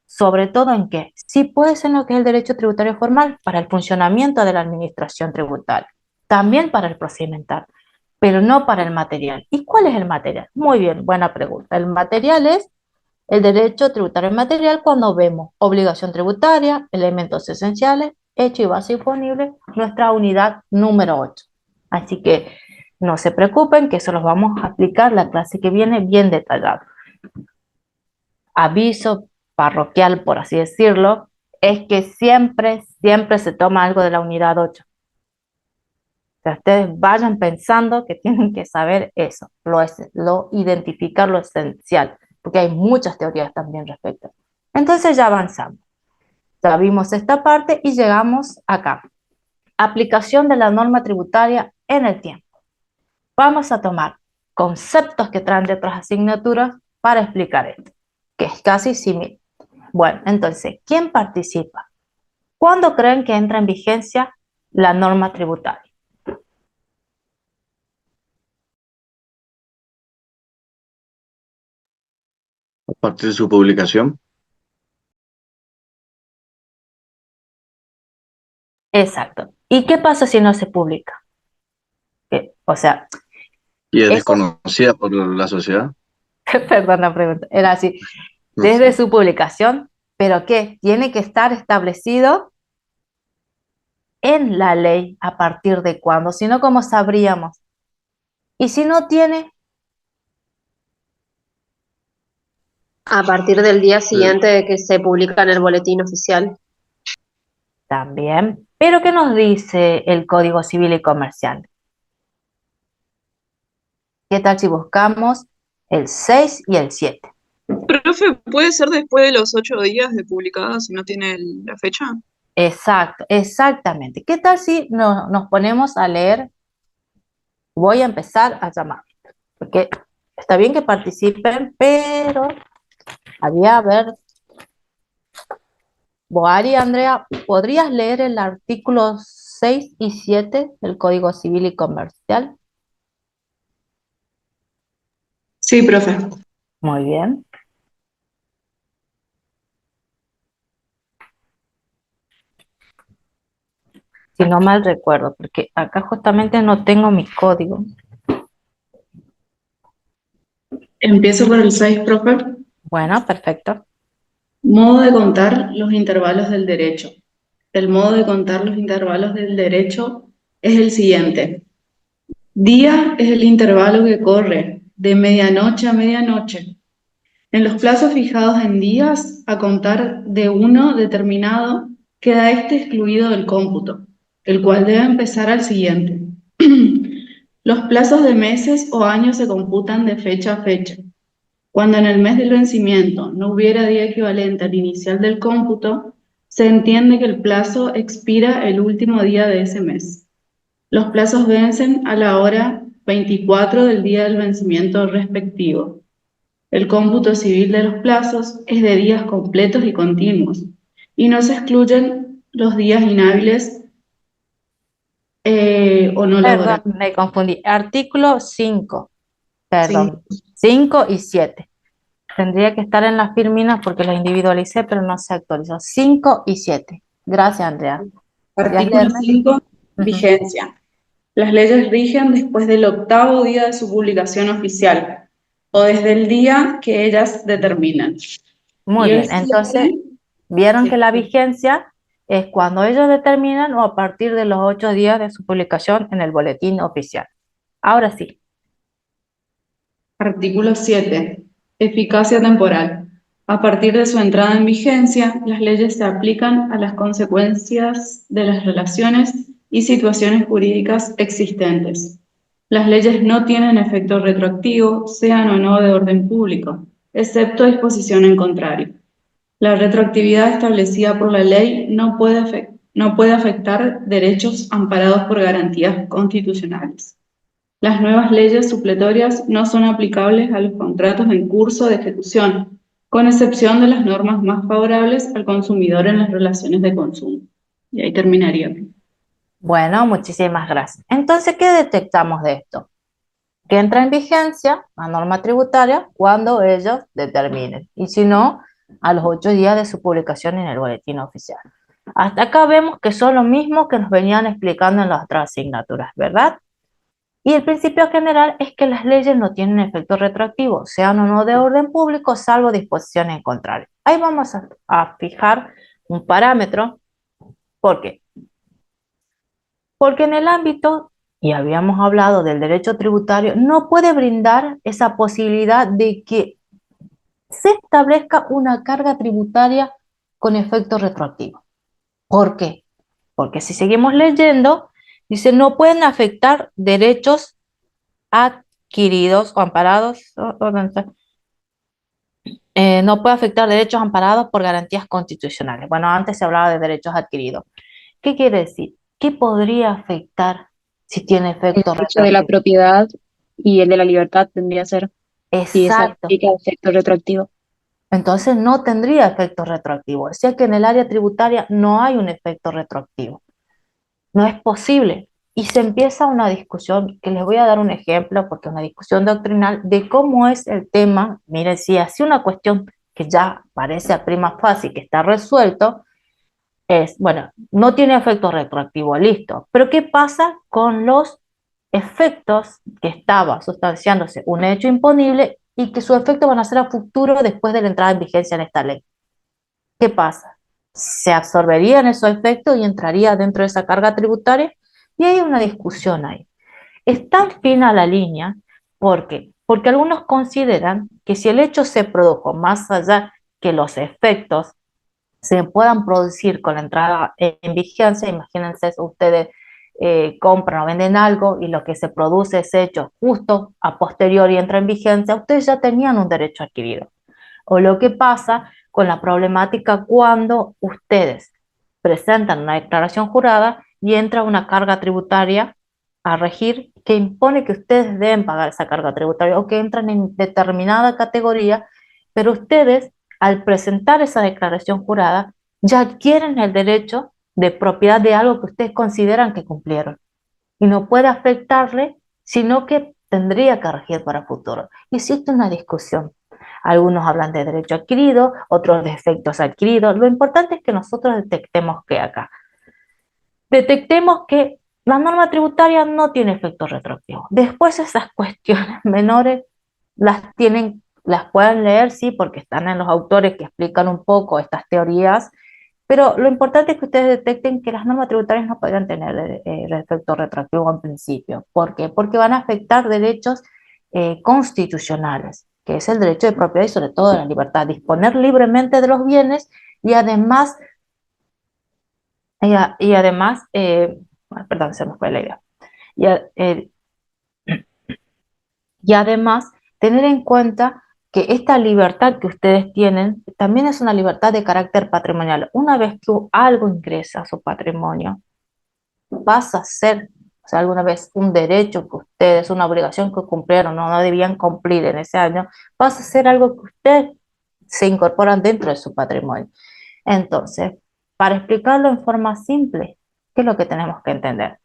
Sobre todo en qué? Sí puede ser lo que es el derecho tributario formal para el funcionamiento de la administración tributaria. También para el procedimental, pero no para el material. ¿Y cuál es el material? Muy bien, buena pregunta. El material es el derecho tributario material cuando vemos obligación tributaria, elementos esenciales, hecho y base imponible, nuestra unidad número 8. Así que no se preocupen que eso los vamos a aplicar la clase que viene bien detallado. Aviso parroquial, por así decirlo, es que siempre se toma algo de la unidad 8. O sea, ustedes vayan pensando que tienen que saber eso, identificar lo esencial, porque hay muchas teorías también respecto. Entonces ya avanzamos. Ya vimos esta parte y llegamos acá. Aplicación de la norma tributaria en el tiempo. Vamos a tomar conceptos que traen de otras asignaturas para explicar esto, que es casi similar. Bueno, entonces, ¿quién participa? ¿Cuándo creen que entra en vigencia la norma tributaria? A partir de su publicación. Exacto. ¿Y qué pasa si no se publica? O sea, Y es eso, desconocida por la sociedad. perdón la pregunta, era así, desde su publicación, pero ¿qué? Tiene que estar establecido en la ley a partir de cuándo, si no, ¿cómo sabríamos? Y si no tiene, A partir del día siguiente de que se publica en el boletín oficial. también. Pero ¿qué nos dice el Código Civil y Comercial? ¿Qué tal si buscamos el 6 y el 7? Profe, ¿puede ser después de los 8 días de publicada si no tiene la fecha? Exacto, exactamente. ¿Qué tal si nos ponemos a leer? Voy a empezar a llamar, porque está bien que participen, pero había, a ver, Boari, Andrea, ¿podrías leer el artículo 6 y 7 del Código Civil y Comercial? Sí, profe. Muy bien. Si no mal recuerdo, porque acá justamente no tengo mi código. Empiezo por el 6, profe. Bueno, perfecto. Modo de contar los intervalos del derecho. El modo de contar los intervalos del derecho es el siguiente. Día es el intervalo que corre de medianoche a medianoche. En los plazos fijados en días, a contar de uno determinado, queda este excluido del cómputo, el cual debe empezar al siguiente. Los plazos de meses o años se computan de fecha a fecha. Cuando en el mes del vencimiento no hubiera día equivalente al inicial del cómputo, se entiende que el plazo expira el último día de ese mes. Los plazos vencen a la hora 24 del día del vencimiento respectivo. El cómputo civil de los plazos es de días completos y continuos, y no se excluyen los días inhábiles o no Perdón, laborables. me confundí. Artículo 5, perdón, Sí. 5 y 7. Tendría que estar en las firminas porque las individualicé, pero no se actualizó. 5 y 7. Gracias, Andrea. ¿Podrías Artículo leerme? 5, Ujú. vigencia. Las leyes rigen después del 8º día de su publicación oficial. o desde el día que ellas determinan. Muy Y el bien, entonces, 7, vieron que sí, la vigencia es cuando ellos determinan o a partir de los 8 días de su publicación en el boletín oficial. Ahora sí, artículo 7. Eficacia temporal. A partir de su entrada en vigencia, las leyes se aplican a las consecuencias de las relaciones y situaciones jurídicas existentes. Las leyes no tienen efecto retroactivo, sean o no de orden público, excepto disposición en contrario. La retroactividad establecida por la ley no puede afectar derechos amparados por garantías constitucionales. Las nuevas leyes supletorias no son aplicables a los contratos en curso de ejecución, con excepción de las normas más favorables al consumidor en las relaciones de consumo. Y ahí terminaría. bueno, muchísimas gracias. Entonces, ¿qué detectamos de esto? Que entra en vigencia la norma tributaria cuando ellos determinen, y si no, a los 8 días de su publicación en el boletín oficial. Hasta acá vemos que son lo mismo que nos venían explicando en las otras asignaturas, ¿verdad? Y el principio general es que las leyes no tienen efecto retroactivo, sean o no de orden público, salvo disposiciones en contrario. Ahí vamos a fijar un parámetro. ¿Por qué? Porque en el ámbito, y habíamos hablado del derecho tributario, no puede brindar esa posibilidad de que se establezca una carga tributaria con efecto retroactivo. ¿Por qué? Porque si seguimos leyendo, dice, no pueden afectar derechos adquiridos o amparados, no puede afectar derechos amparados por garantías constitucionales. Bueno, antes se hablaba de derechos adquiridos. ¿Qué quiere decir? ¿Qué podría afectar si tiene El efecto derecho de la retroactivo? propiedad y el de la libertad tendría que ser, si esa Exacto. implica efecto retroactivo. Entonces no tendría efecto retroactivo. O sea que en el área tributaria no hay un efecto retroactivo. No es posible. Y se empieza una discusión, que les voy a dar un ejemplo, porque es una discusión doctrinal, de cómo es el tema. Miren, si así una cuestión que ya parece a prima facie que está resuelto, es, bueno, no tiene efecto retroactivo, listo. Pero ¿qué pasa con los efectos que estaba sustanciándose un hecho imponible y que sus efectos van a ser a futuro después de la entrada en vigencia en esta ley? ¿Qué pasa? Se absorberían esos efectos y entraría dentro de esa carga tributaria, y hay una discusión ahí. Es tan fina la línea porque algunos consideran que si el hecho se produjo más allá que los efectos se puedan producir con la entrada en vigencia, imagínense ustedes compran o venden algo y lo que se produce es hecho justo a posteriori entra en vigencia, ustedes ya tenían un derecho adquirido. O lo que pasa con la problemática cuando ustedes presentan una declaración jurada y entra una carga tributaria a regir que impone que ustedes deben pagar esa carga tributaria o que entran en determinada categoría, pero ustedes al presentar esa declaración jurada ya adquieren el derecho de propiedad de algo que ustedes consideran que cumplieron y no puede afectarle, sino que tendría que regir para futuro. Y existe una discusión. Algunos hablan de derecho adquirido, otros de efectos adquiridos. Lo importante es que nosotros detectemos que acá. Detectemos que la norma tributaria no tiene efecto retroactivo. Después esas cuestiones menores las pueden leer, sí, porque están en los autores que explican un poco estas teorías, pero lo importante es que ustedes detecten que las normas tributarias no podrían tener efecto retroactivo en principio. ¿Por qué? Porque van a afectar derechos constitucionales, que es el derecho de propiedad y sobre todo la libertad, disponer libremente de los bienes y además, perdón, se me fue la idea, y, y además tener en cuenta que esta libertad que ustedes tienen también es una libertad de carácter patrimonial. Una vez que algo ingresa a su patrimonio, pasa a ser, o sea, alguna vez un derecho que ustedes, una obligación que cumplieron o no debían cumplir en ese año, pasa a ser algo que ustedes se incorporan dentro de su patrimonio. Entonces, para explicarlo en forma simple, ¿qué es lo que tenemos que entender?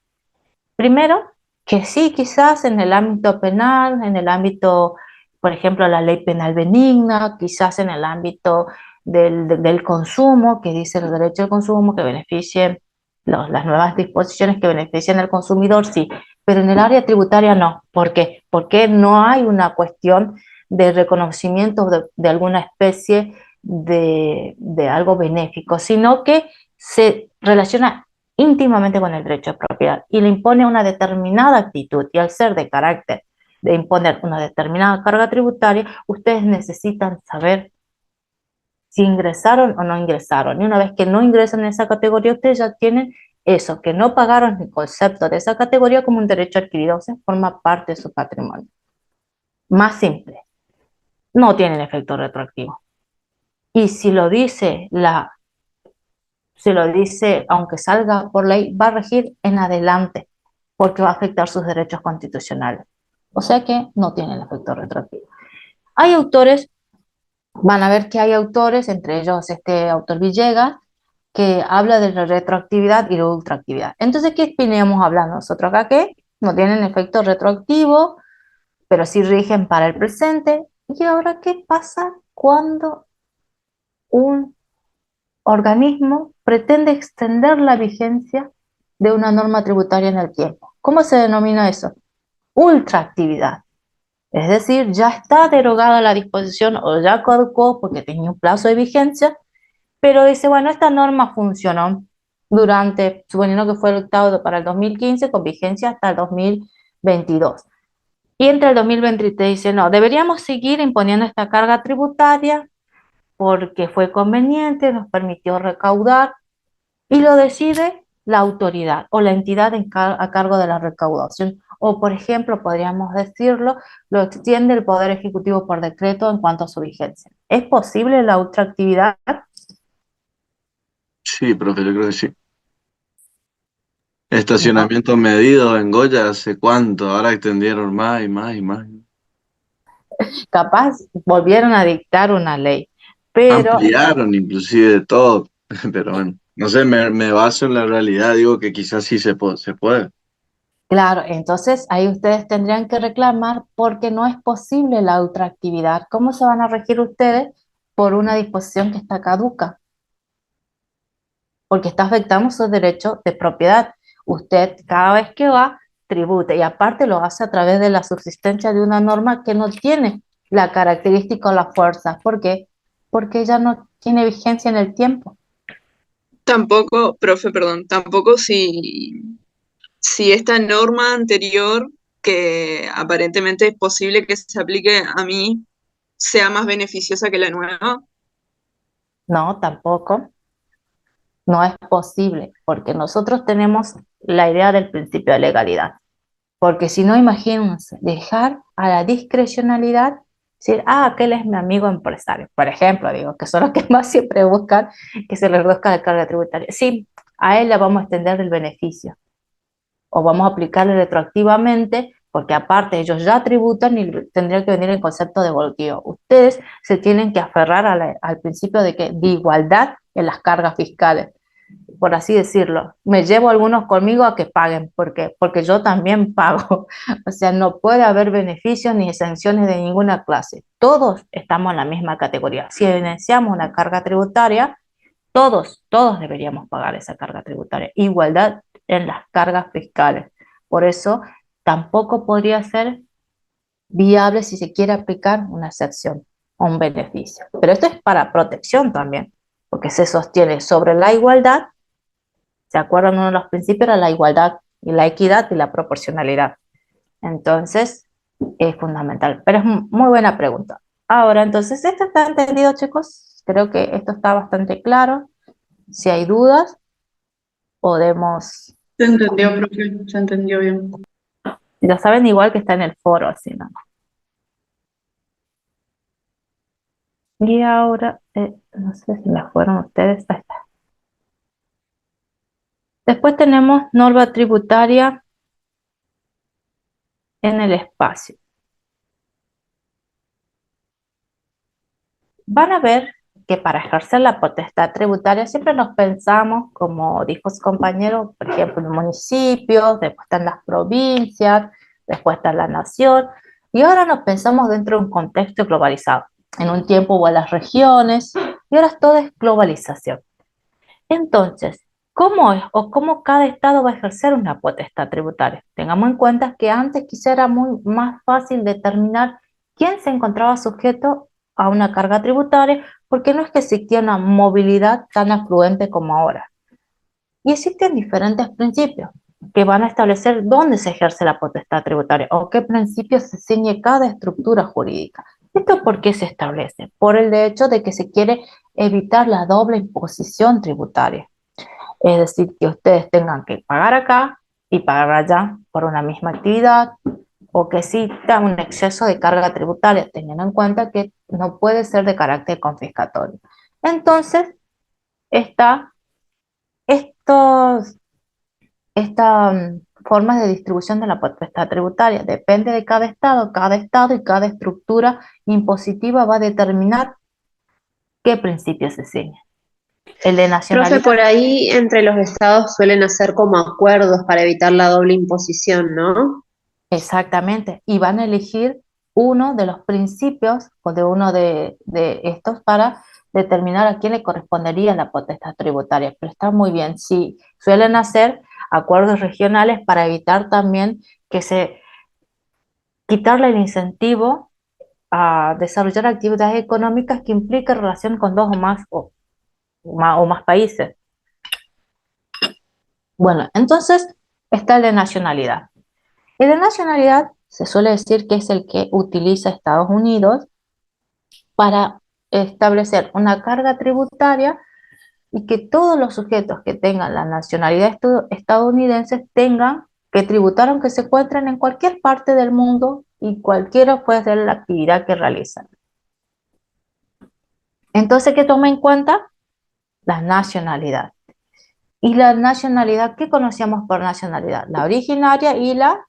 Primero, que sí, quizás en el ámbito penal, en el ámbito, por ejemplo, la ley penal benigna, quizás en el ámbito del consumo, que dice el derecho al consumo, que beneficien las nuevas disposiciones que benefician al consumidor, sí, pero en el área tributaria no. ¿Por qué? Porque no hay una cuestión de reconocimiento de alguna especie de algo benéfico, sino que se relaciona íntimamente con el derecho de propiedad y le impone una determinada actitud, y al ser de carácter de imponer una determinada carga tributaria, ustedes necesitan saber si ingresaron o no ingresaron. Y una vez que no ingresan en esa categoría, ustedes ya tienen eso, que no pagaron el concepto de esa categoría como un derecho adquirido, o sea, forma parte de su patrimonio. Más simple, no tienen efecto retroactivo. Y si lo dice aunque salga por ley, va a regir en adelante, porque va a afectar sus derechos constitucionales. O sea que no tienen efecto retroactivo. Hay autores, van a ver que hay autores, entre ellos este autor Villegas, que habla de la retroactividad y la ultraactividad. Entonces, ¿qué veníamos hablando nosotros acá? Que no tienen efecto retroactivo, pero sí rigen para el presente. ¿Y ahora qué pasa cuando un organismo pretende extender la vigencia de una norma tributaria en el tiempo? ¿Cómo se denomina eso? Ultraactividad. Es decir, ya está derogada la disposición o ya caducó porque tenía un plazo de vigencia, pero dice, bueno, esta norma funcionó durante, suponiendo que fue dictado para el 2015 con vigencia hasta el 2022. Y entre el 2023 dice, no, deberíamos seguir imponiendo esta carga tributaria porque fue conveniente, nos permitió recaudar, y lo decide la autoridad o la entidad a cargo de la recaudación. O, por ejemplo, podríamos decirlo, lo extiende el Poder Ejecutivo por decreto en cuanto a su vigencia. ¿Es posible la ultraactividad? Sí, profe, yo creo que sí. No. Estacionamiento medido en Goya, ¿hace cuánto? Ahora extendieron más y más y más. Capaz volvieron a dictar una ley, pero Ampliaron inclusive todo, pero bueno, no sé, me baso en la realidad, digo que quizás sí se puede. claro, entonces ahí ustedes tendrían que reclamar porque no es posible la ultraactividad. ¿Cómo se van a regir ustedes por una disposición que está caduca? Porque está afectando sus derechos de propiedad. Usted cada vez que va, tributa, y aparte lo hace a través de la subsistencia de una norma que no tiene la característica o la fuerza. ¿Por qué? Porque ya no tiene vigencia en el tiempo. Tampoco, profe, perdón, tampoco si esta norma anterior, que aparentemente es posible que se aplique a mí, sea más beneficiosa que la nueva. No, tampoco. No es posible, porque nosotros tenemos la idea del principio de legalidad. Porque si no, imagínense, dejar a la discrecionalidad, decir, aquel es mi amigo empresario, por ejemplo, digo, que son los que más siempre buscan que se les reduzca la carga tributaria. Sí, a él le vamos a extender el beneficio, o vamos a aplicarle retroactivamente, porque aparte ellos ya tributan y tendría que venir el concepto devolutivo. Ustedes se tienen que aferrar al principio de igualdad en las cargas fiscales, por así decirlo. Me llevo a algunos conmigo a que paguen, porque yo también pago. O sea, no puede haber beneficios ni exenciones de ninguna clase. Todos estamos en la misma categoría. Si evidenciamos una carga tributaria, todos deberíamos pagar esa carga tributaria. Igualdad en las cargas fiscales. Por eso tampoco podría ser viable si se quiere aplicar una excepción o un beneficio. Pero esto es para protección también, porque se sostiene sobre la igualdad. ¿Se acuerdan? Uno de los principios era la igualdad y la equidad y la proporcionalidad. Entonces, es fundamental. Pero es muy buena pregunta. Ahora, entonces, ¿esto está entendido, chicos? Creo que esto está bastante claro. Si hay dudas, podemos... Se entendió, profe, se entendió bien. Ya saben, igual que está en el foro, así, ¿no? Y ahora, no sé si me fueron ustedes. Ahí está. Después tenemos norma tributaria en el espacio. Van a ver que para ejercer la potestad tributaria siempre nos pensamos, como dijo su compañero, por ejemplo, en municipios, después están las provincias, después está la nación, y ahora nos pensamos dentro de un contexto globalizado. En un tiempo hubo las regiones, y ahora todo es globalización. Entonces, ¿cómo es o cómo cada estado va a ejercer una potestad tributaria? Tengamos en cuenta que antes quizá era más fácil determinar quién se encontraba sujeto a una carga tributaria, porque no es que existía una movilidad tan afluente como ahora. Y existen diferentes principios que van a establecer dónde se ejerce la potestad tributaria o qué principios se ciñe cada estructura jurídica. ¿Esto por qué se establece? Por el hecho de que se quiere evitar la doble imposición tributaria. Es decir, que ustedes tengan que pagar acá y pagar allá por una misma actividad, o que exista un exceso de carga tributaria, teniendo en cuenta que no puede ser de carácter confiscatorio. Entonces, está estas formas de distribución de la potestad tributaria. Depende de cada estado y cada estructura impositiva va a determinar qué principios se siguen. El de Profe, nacionalidad. por ahí entre los estados suelen hacer como acuerdos para evitar la doble imposición, ¿no? Exactamente, y van a elegir uno de los principios o de uno de estos para determinar a quién le correspondería la potestad tributaria. Pero está muy bien, sí, suelen hacer acuerdos regionales para evitar también que quitarle el incentivo a desarrollar actividades económicas que impliquen relación con dos o más países. Bueno, entonces está el de nacionalidad. El de nacionalidad se suele decir que es el que utiliza Estados Unidos para establecer una carga tributaria y que todos los sujetos que tengan la nacionalidad estadounidense tengan que tributar aunque se encuentren en cualquier parte del mundo y cualquiera puede ser la actividad que realizan. Entonces, ¿qué toma en cuenta? La nacionalidad. Y la nacionalidad, ¿qué conocíamos por nacionalidad? La originaria y la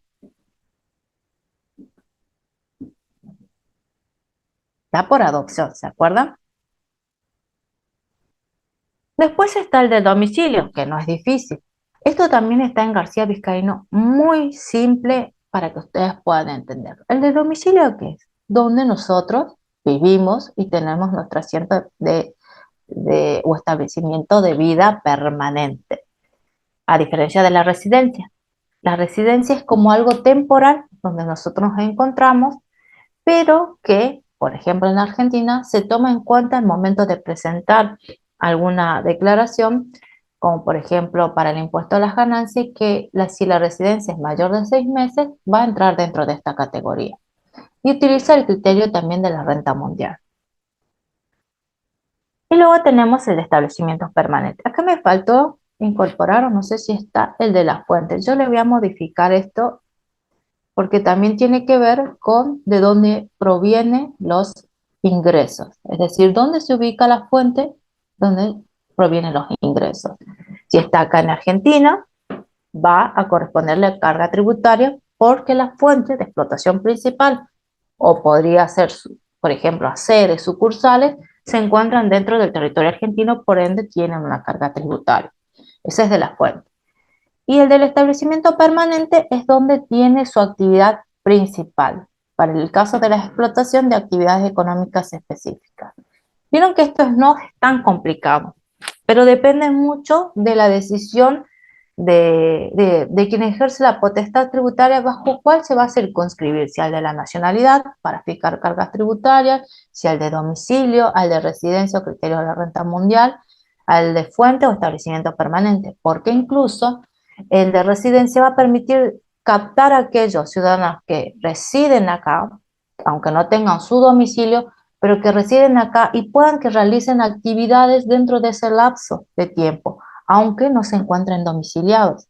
por adopción, ¿se acuerdan? Después está el de domicilio, que no es difícil. Esto también está en García Vizcaíno, muy simple para que ustedes puedan entender. El de domicilio, ¿qué es? Donde nosotros vivimos y tenemos nuestro asiento o establecimiento de vida permanente, a diferencia de la residencia. La residencia es como algo temporal, donde nosotros nos encontramos, pero que, por ejemplo, en Argentina se toma en cuenta el momento de presentar alguna declaración, como por ejemplo para el impuesto a las ganancias, que si la residencia es mayor de 6 meses, va a entrar dentro de esta categoría. Y utiliza el criterio también de la renta mundial. Y luego tenemos el de establecimientos permanentes. Acá me faltó incorporar, o no sé si está, el de las fuentes. Yo le voy a modificar esto porque también tiene que ver con de dónde provienen los ingresos, es decir, dónde se ubica la fuente, dónde provienen los ingresos. Si está acá en Argentina, va a corresponderle carga tributaria porque la fuente de explotación principal, o podría ser, por ejemplo, sedes, sucursales, se encuentran dentro del territorio argentino, por ende tienen una carga tributaria. Ese es de la fuente. Y el del establecimiento permanente es donde tiene su actividad principal, para el caso de la explotación de actividades económicas específicas. Vieron que esto no es tan complicado, pero depende mucho de la decisión de quien ejerce la potestad tributaria bajo cuál se va a circunscribir, si al de la nacionalidad para fijar cargas tributarias, si al de domicilio, al de residencia o criterio de la renta mundial, al de fuente o establecimiento permanente, porque incluso el de residencia va a permitir captar a aquellos ciudadanos que residen acá, aunque no tengan su domicilio, pero que residen acá y puedan que realicen actividades dentro de ese lapso de tiempo, aunque no se encuentren domiciliados.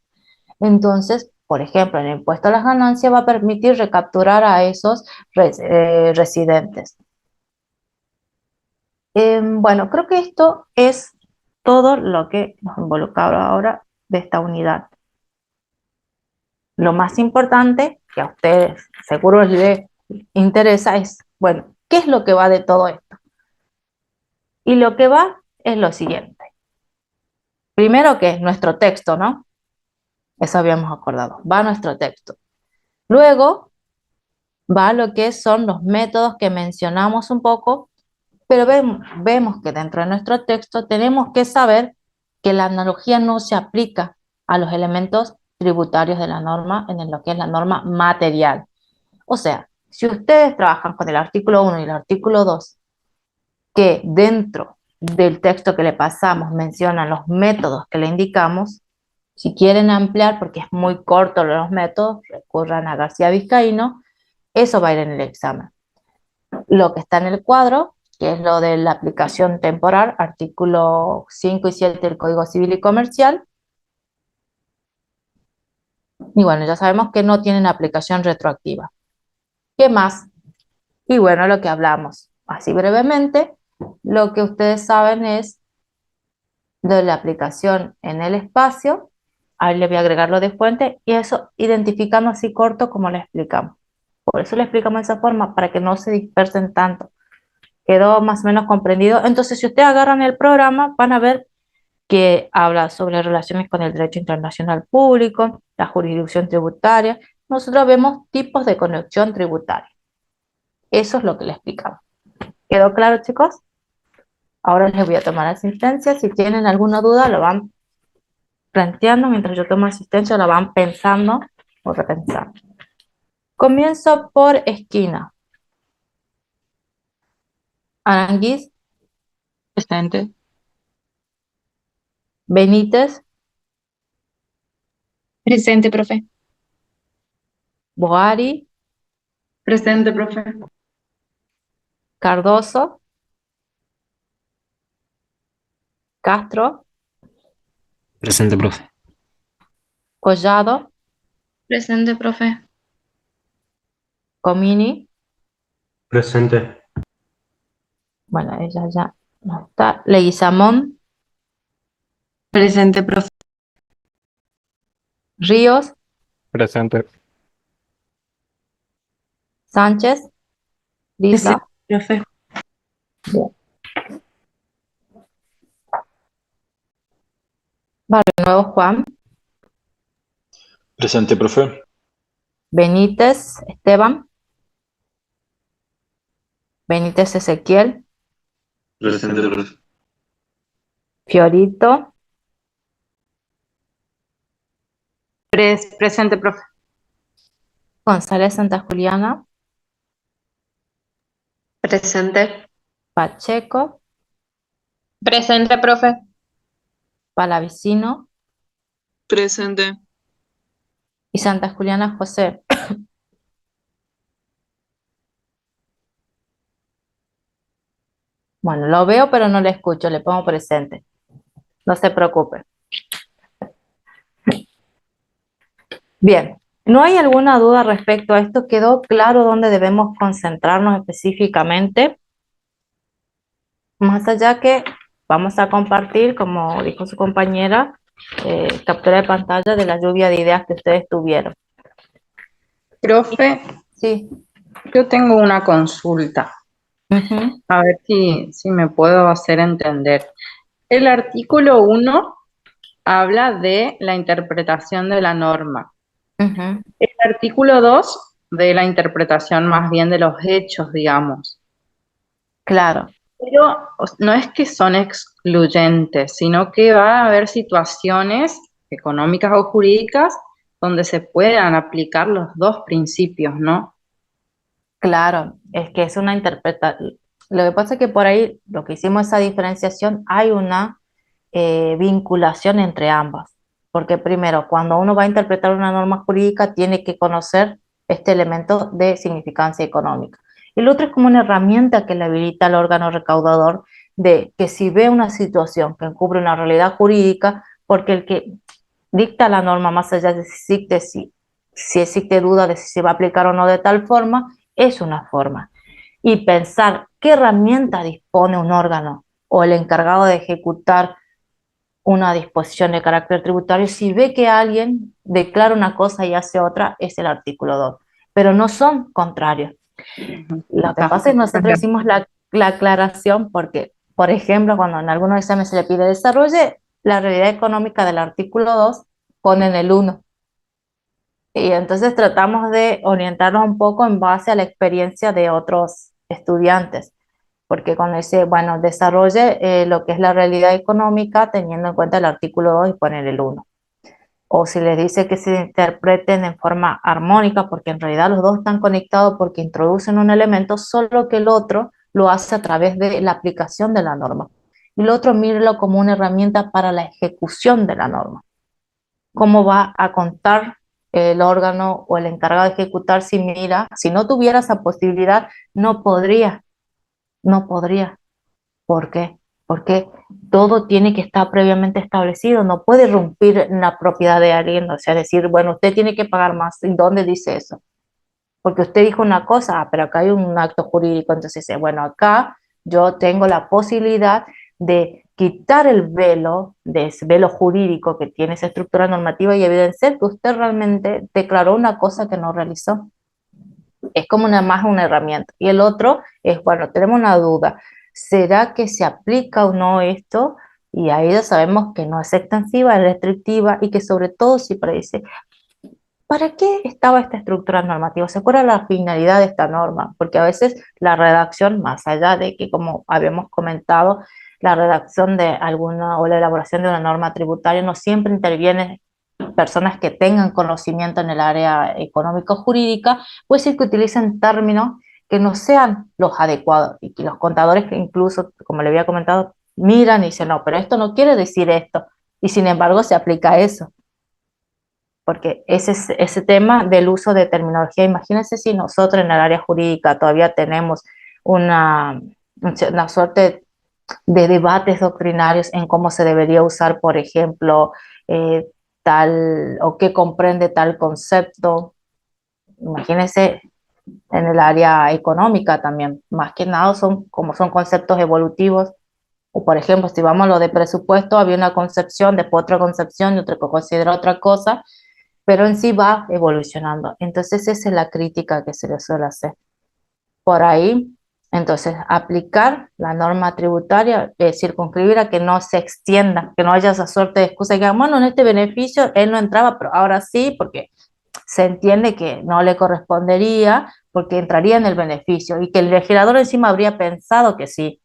Entonces, por ejemplo, el impuesto a las ganancias va a permitir recapturar a esos residentes. Bueno, creo que esto es todo lo que nos involucra ahora de esta unidad. Lo más importante, que a ustedes seguro les interesa, es, bueno, ¿qué es lo que va de todo esto? Y lo que va es lo siguiente. Primero que es nuestro texto, ¿no? Eso habíamos acordado. Va nuestro texto. Luego va lo que son los métodos que mencionamos un poco, pero vemos que dentro de nuestro texto tenemos que saber que la analogía no se aplica a los elementos tributarios de la norma en lo que es la norma material. O sea, si ustedes trabajan con el artículo 1 y el artículo 2, que dentro del texto que le pasamos mencionan los métodos que le indicamos, si quieren ampliar, porque es muy corto los métodos, recurran a García Vizcaíno, eso va a ir en el examen. Lo que está en el cuadro, que es lo de la aplicación temporal, artículo 5 y 7 del Código Civil y Comercial, y bueno, ya sabemos que no tienen aplicación retroactiva. ¿Qué más? Y bueno, lo que hablamos, así brevemente, lo que ustedes saben es de la aplicación en el espacio, ahí le voy a agregar lo de fuente, y eso identificando así corto como le explicamos. Por eso le explicamos de esa forma, para que no se dispersen tanto. ¿Quedó más o menos comprendido? Entonces, si ustedes agarran el programa, van a ver que habla sobre relaciones con el derecho internacional público, la jurisdicción tributaria. Nosotros vemos tipos de conexión tributaria. Eso es lo que le explicamos. ¿Quedó claro, chicos? Ahora les voy a tomar asistencia. Si tienen alguna duda, lo van planteando. Mientras yo tomo asistencia, lo van pensando o repensando. Comienzo por esquina. Aranguiz. Presente. Benítez. Presente, profe. Boari. Presente, profe. Cardoso. Castro. Presente, profe. Collado. Presente, profe. Comini. Presente. Bueno, ella ya no está. Leguizamón. Presente, profe. Ríos. Presente. Sánchez. Lisa. Profe. Bien. Vale, de nuevo Juan. Presente, profe. Benítez. Esteban. Benítez Ezequiel. Presente, profe. Fiorito. Presente, profe. González Santa Juliana. Presente. Pacheco. Presente, profe. Palavicino. Presente. Y Santa Juliana José. Bueno, lo veo, pero no le escucho. Le pongo presente. No se preocupe. Bien. ¿No hay alguna duda respecto a esto? ¿Quedó claro dónde debemos concentrarnos específicamente? Más allá que vamos a compartir, como dijo su compañera, captura de pantalla de la lluvia de ideas que ustedes tuvieron. Profe, Sí. yo tengo una consulta. Ujú, A ver si me puedo hacer entender. El artículo 1 habla de la interpretación de la norma. ujú. El artículo 2 de la interpretación más bien de los hechos, digamos. Claro, Pero no es que son excluyentes, sino que va a haber situaciones económicas o jurídicas donde se puedan aplicar los dos principios, ¿no? claro. Es que es una interpretación. Lo que pasa es que por ahí, lo que hicimos esa diferenciación, hay una vinculación entre ambas. Porque primero, cuando uno va a interpretar una norma jurídica, tiene que conocer este elemento de significancia económica. Y lo otro es como una herramienta que le habilita al órgano recaudador de que si ve una situación que encubre una realidad jurídica, porque el que dicta la norma, más allá de si existe duda de si se va a aplicar o no de tal forma, es una forma. Y pensar qué herramienta dispone un órgano o el encargado de ejecutar una disposición de carácter tributario, si ve que alguien declara una cosa y hace otra, es el artículo 2, pero no son contrarios. Lo que pasa es que nosotros hicimos la aclaración porque, por ejemplo, cuando en algunos exámenes se le pide desarrolle la realidad económica del artículo 2, ponen el 1. Y entonces tratamos de orientarnos un poco en base a la experiencia de otros estudiantes, porque cuando dice, bueno, desarrolle lo que es la realidad económica teniendo en cuenta el artículo 2 y poner el 1. o si les dice que se interpreten en forma armónica, porque en realidad los dos están conectados porque introducen un elemento, solo que el otro lo hace a través de la aplicación de la norma. Y el otro míralo como una herramienta para la ejecución de la norma. ¿Cómo va a contar el órgano o el encargado de ejecutar si mira? Si no tuviera esa posibilidad, no podría. ¿Por qué? Porque todo tiene que estar previamente establecido, no puede irrumpir en la propiedad de alguien, o sea, decir, bueno, usted tiene que pagar más. ¿Y dónde dice eso? Porque usted dijo una cosa, pero acá hay un acto jurídico, entonces dice, bueno, acá yo tengo la posibilidad de quitar el velo, de ese velo jurídico que tiene esa estructura normativa y evidenciar que usted realmente declaró una cosa que no realizó. Es como más una herramienta. Y el otro es, bueno, tenemos una duda, ¿será que se aplica o no esto? Y ahí ya sabemos que no es extensiva, es restrictiva y que sobre todo si predice. ¿Para qué estaba esta estructura normativa? ¿Se acuerda la finalidad de esta norma? Porque a veces la redacción, más allá de que, como habíamos comentado, la redacción de alguna o la elaboración de una norma tributaria no siempre interviene personas que tengan conocimiento en el área económico-jurídica, puede ser que utilicen términos que no sean los adecuados y que los contadores que incluso, como le había comentado, miran y dicen, no, pero esto no quiere decir esto, y sin embargo se aplica eso. Porque ese tema del uso de terminología, imagínense si nosotros en el área jurídica todavía tenemos una suerte de debates doctrinarios en cómo se debería usar, por ejemplo, tal o qué comprende tal concepto. Imagínense en el área económica también, más que nada son conceptos evolutivos. O por ejemplo, si vamos a lo de presupuesto, había una concepción, después otra concepción y otra que considera otra cosa, pero en sí va evolucionando. Entonces esa es la crítica que se le suele hacer. Por ahí, entonces, aplicar la norma tributaria, circunscribir a que no se extienda, que no haya esa suerte de excusa, que digan, bueno, en este beneficio él no entraba, pero ahora sí, porque se entiende que no le correspondería, porque entraría en el beneficio, y que el legislador encima habría pensado que sí,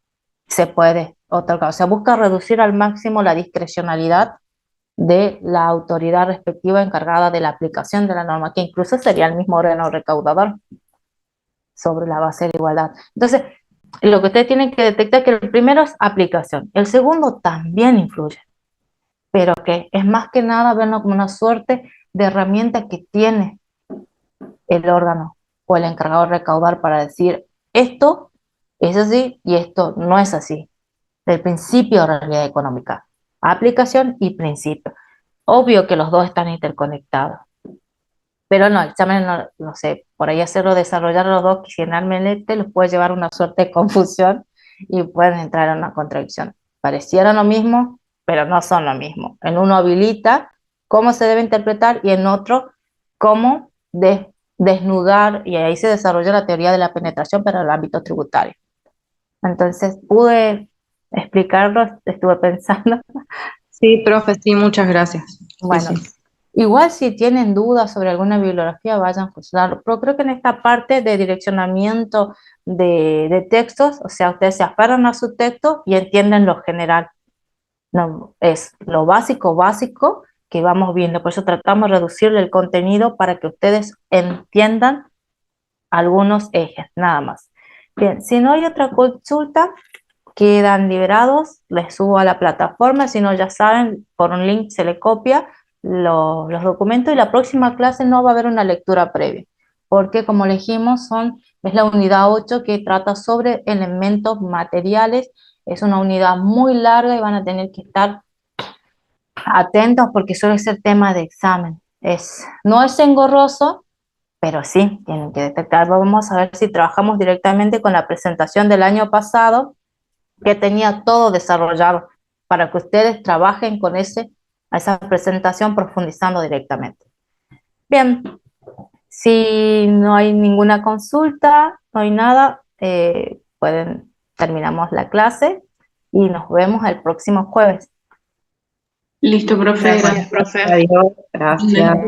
se puede otorgar. O sea, busca reducir al máximo la discrecionalidad de la autoridad respectiva encargada de la aplicación de la norma, que incluso sería el mismo órgano recaudador sobre la base de la igualdad. Entonces, lo que ustedes tienen que detectar es que el primero es aplicación, el segundo también influye, pero que es más que nada verlo como una suerte de herramienta que tiene el órgano o el encargado de recaudar para decir, esto es así y esto no es así, del principio de realidad económica, aplicación y principio. Obvio que los dos están interconectados, pero no, el examen, no sé, por ahí hacerlo desarrollar los dos, que generalmente los puede llevar a una suerte de confusión y pueden entrar en una contradicción. Parecieran lo mismo, pero no son lo mismo. En uno habilita cómo se debe interpretar y en otro cómo desnudar, y ahí se desarrolla la teoría de la penetración para el ámbito tributario. Entonces, pude explicarlo, estuve pensando. Sí, profe, sí, muchas gracias. Bueno, Sí. igual si tienen dudas sobre alguna bibliografía, vayan a consultarlo. Pero creo que en esta parte de direccionamiento de textos, o sea, ustedes se aferran a su texto y entienden lo general. No, es lo básico que vamos viendo. Por eso tratamos de reducirle el contenido para que ustedes entiendan algunos ejes, nada más. Bien, si no hay otra consulta, quedan liberados, les subo a la plataforma, si no ya saben, por un link se le copia los documentos y la próxima clase no va a haber una lectura previa, porque como le dijimos, es la unidad 8 que trata sobre elementos materiales, es una unidad muy larga y van a tener que estar atentos porque suele ser tema de examen. No es engorroso, pero sí, tienen que detectar. Vamos a ver si trabajamos directamente con la presentación del año pasado, que tenía todo desarrollado para que ustedes trabajen con esa presentación profundizando directamente. Bien, si no hay ninguna consulta, no hay nada, terminamos la clase y nos vemos el próximo jueves. Listo, profe. Gracias, profe. Adiós. Gracias.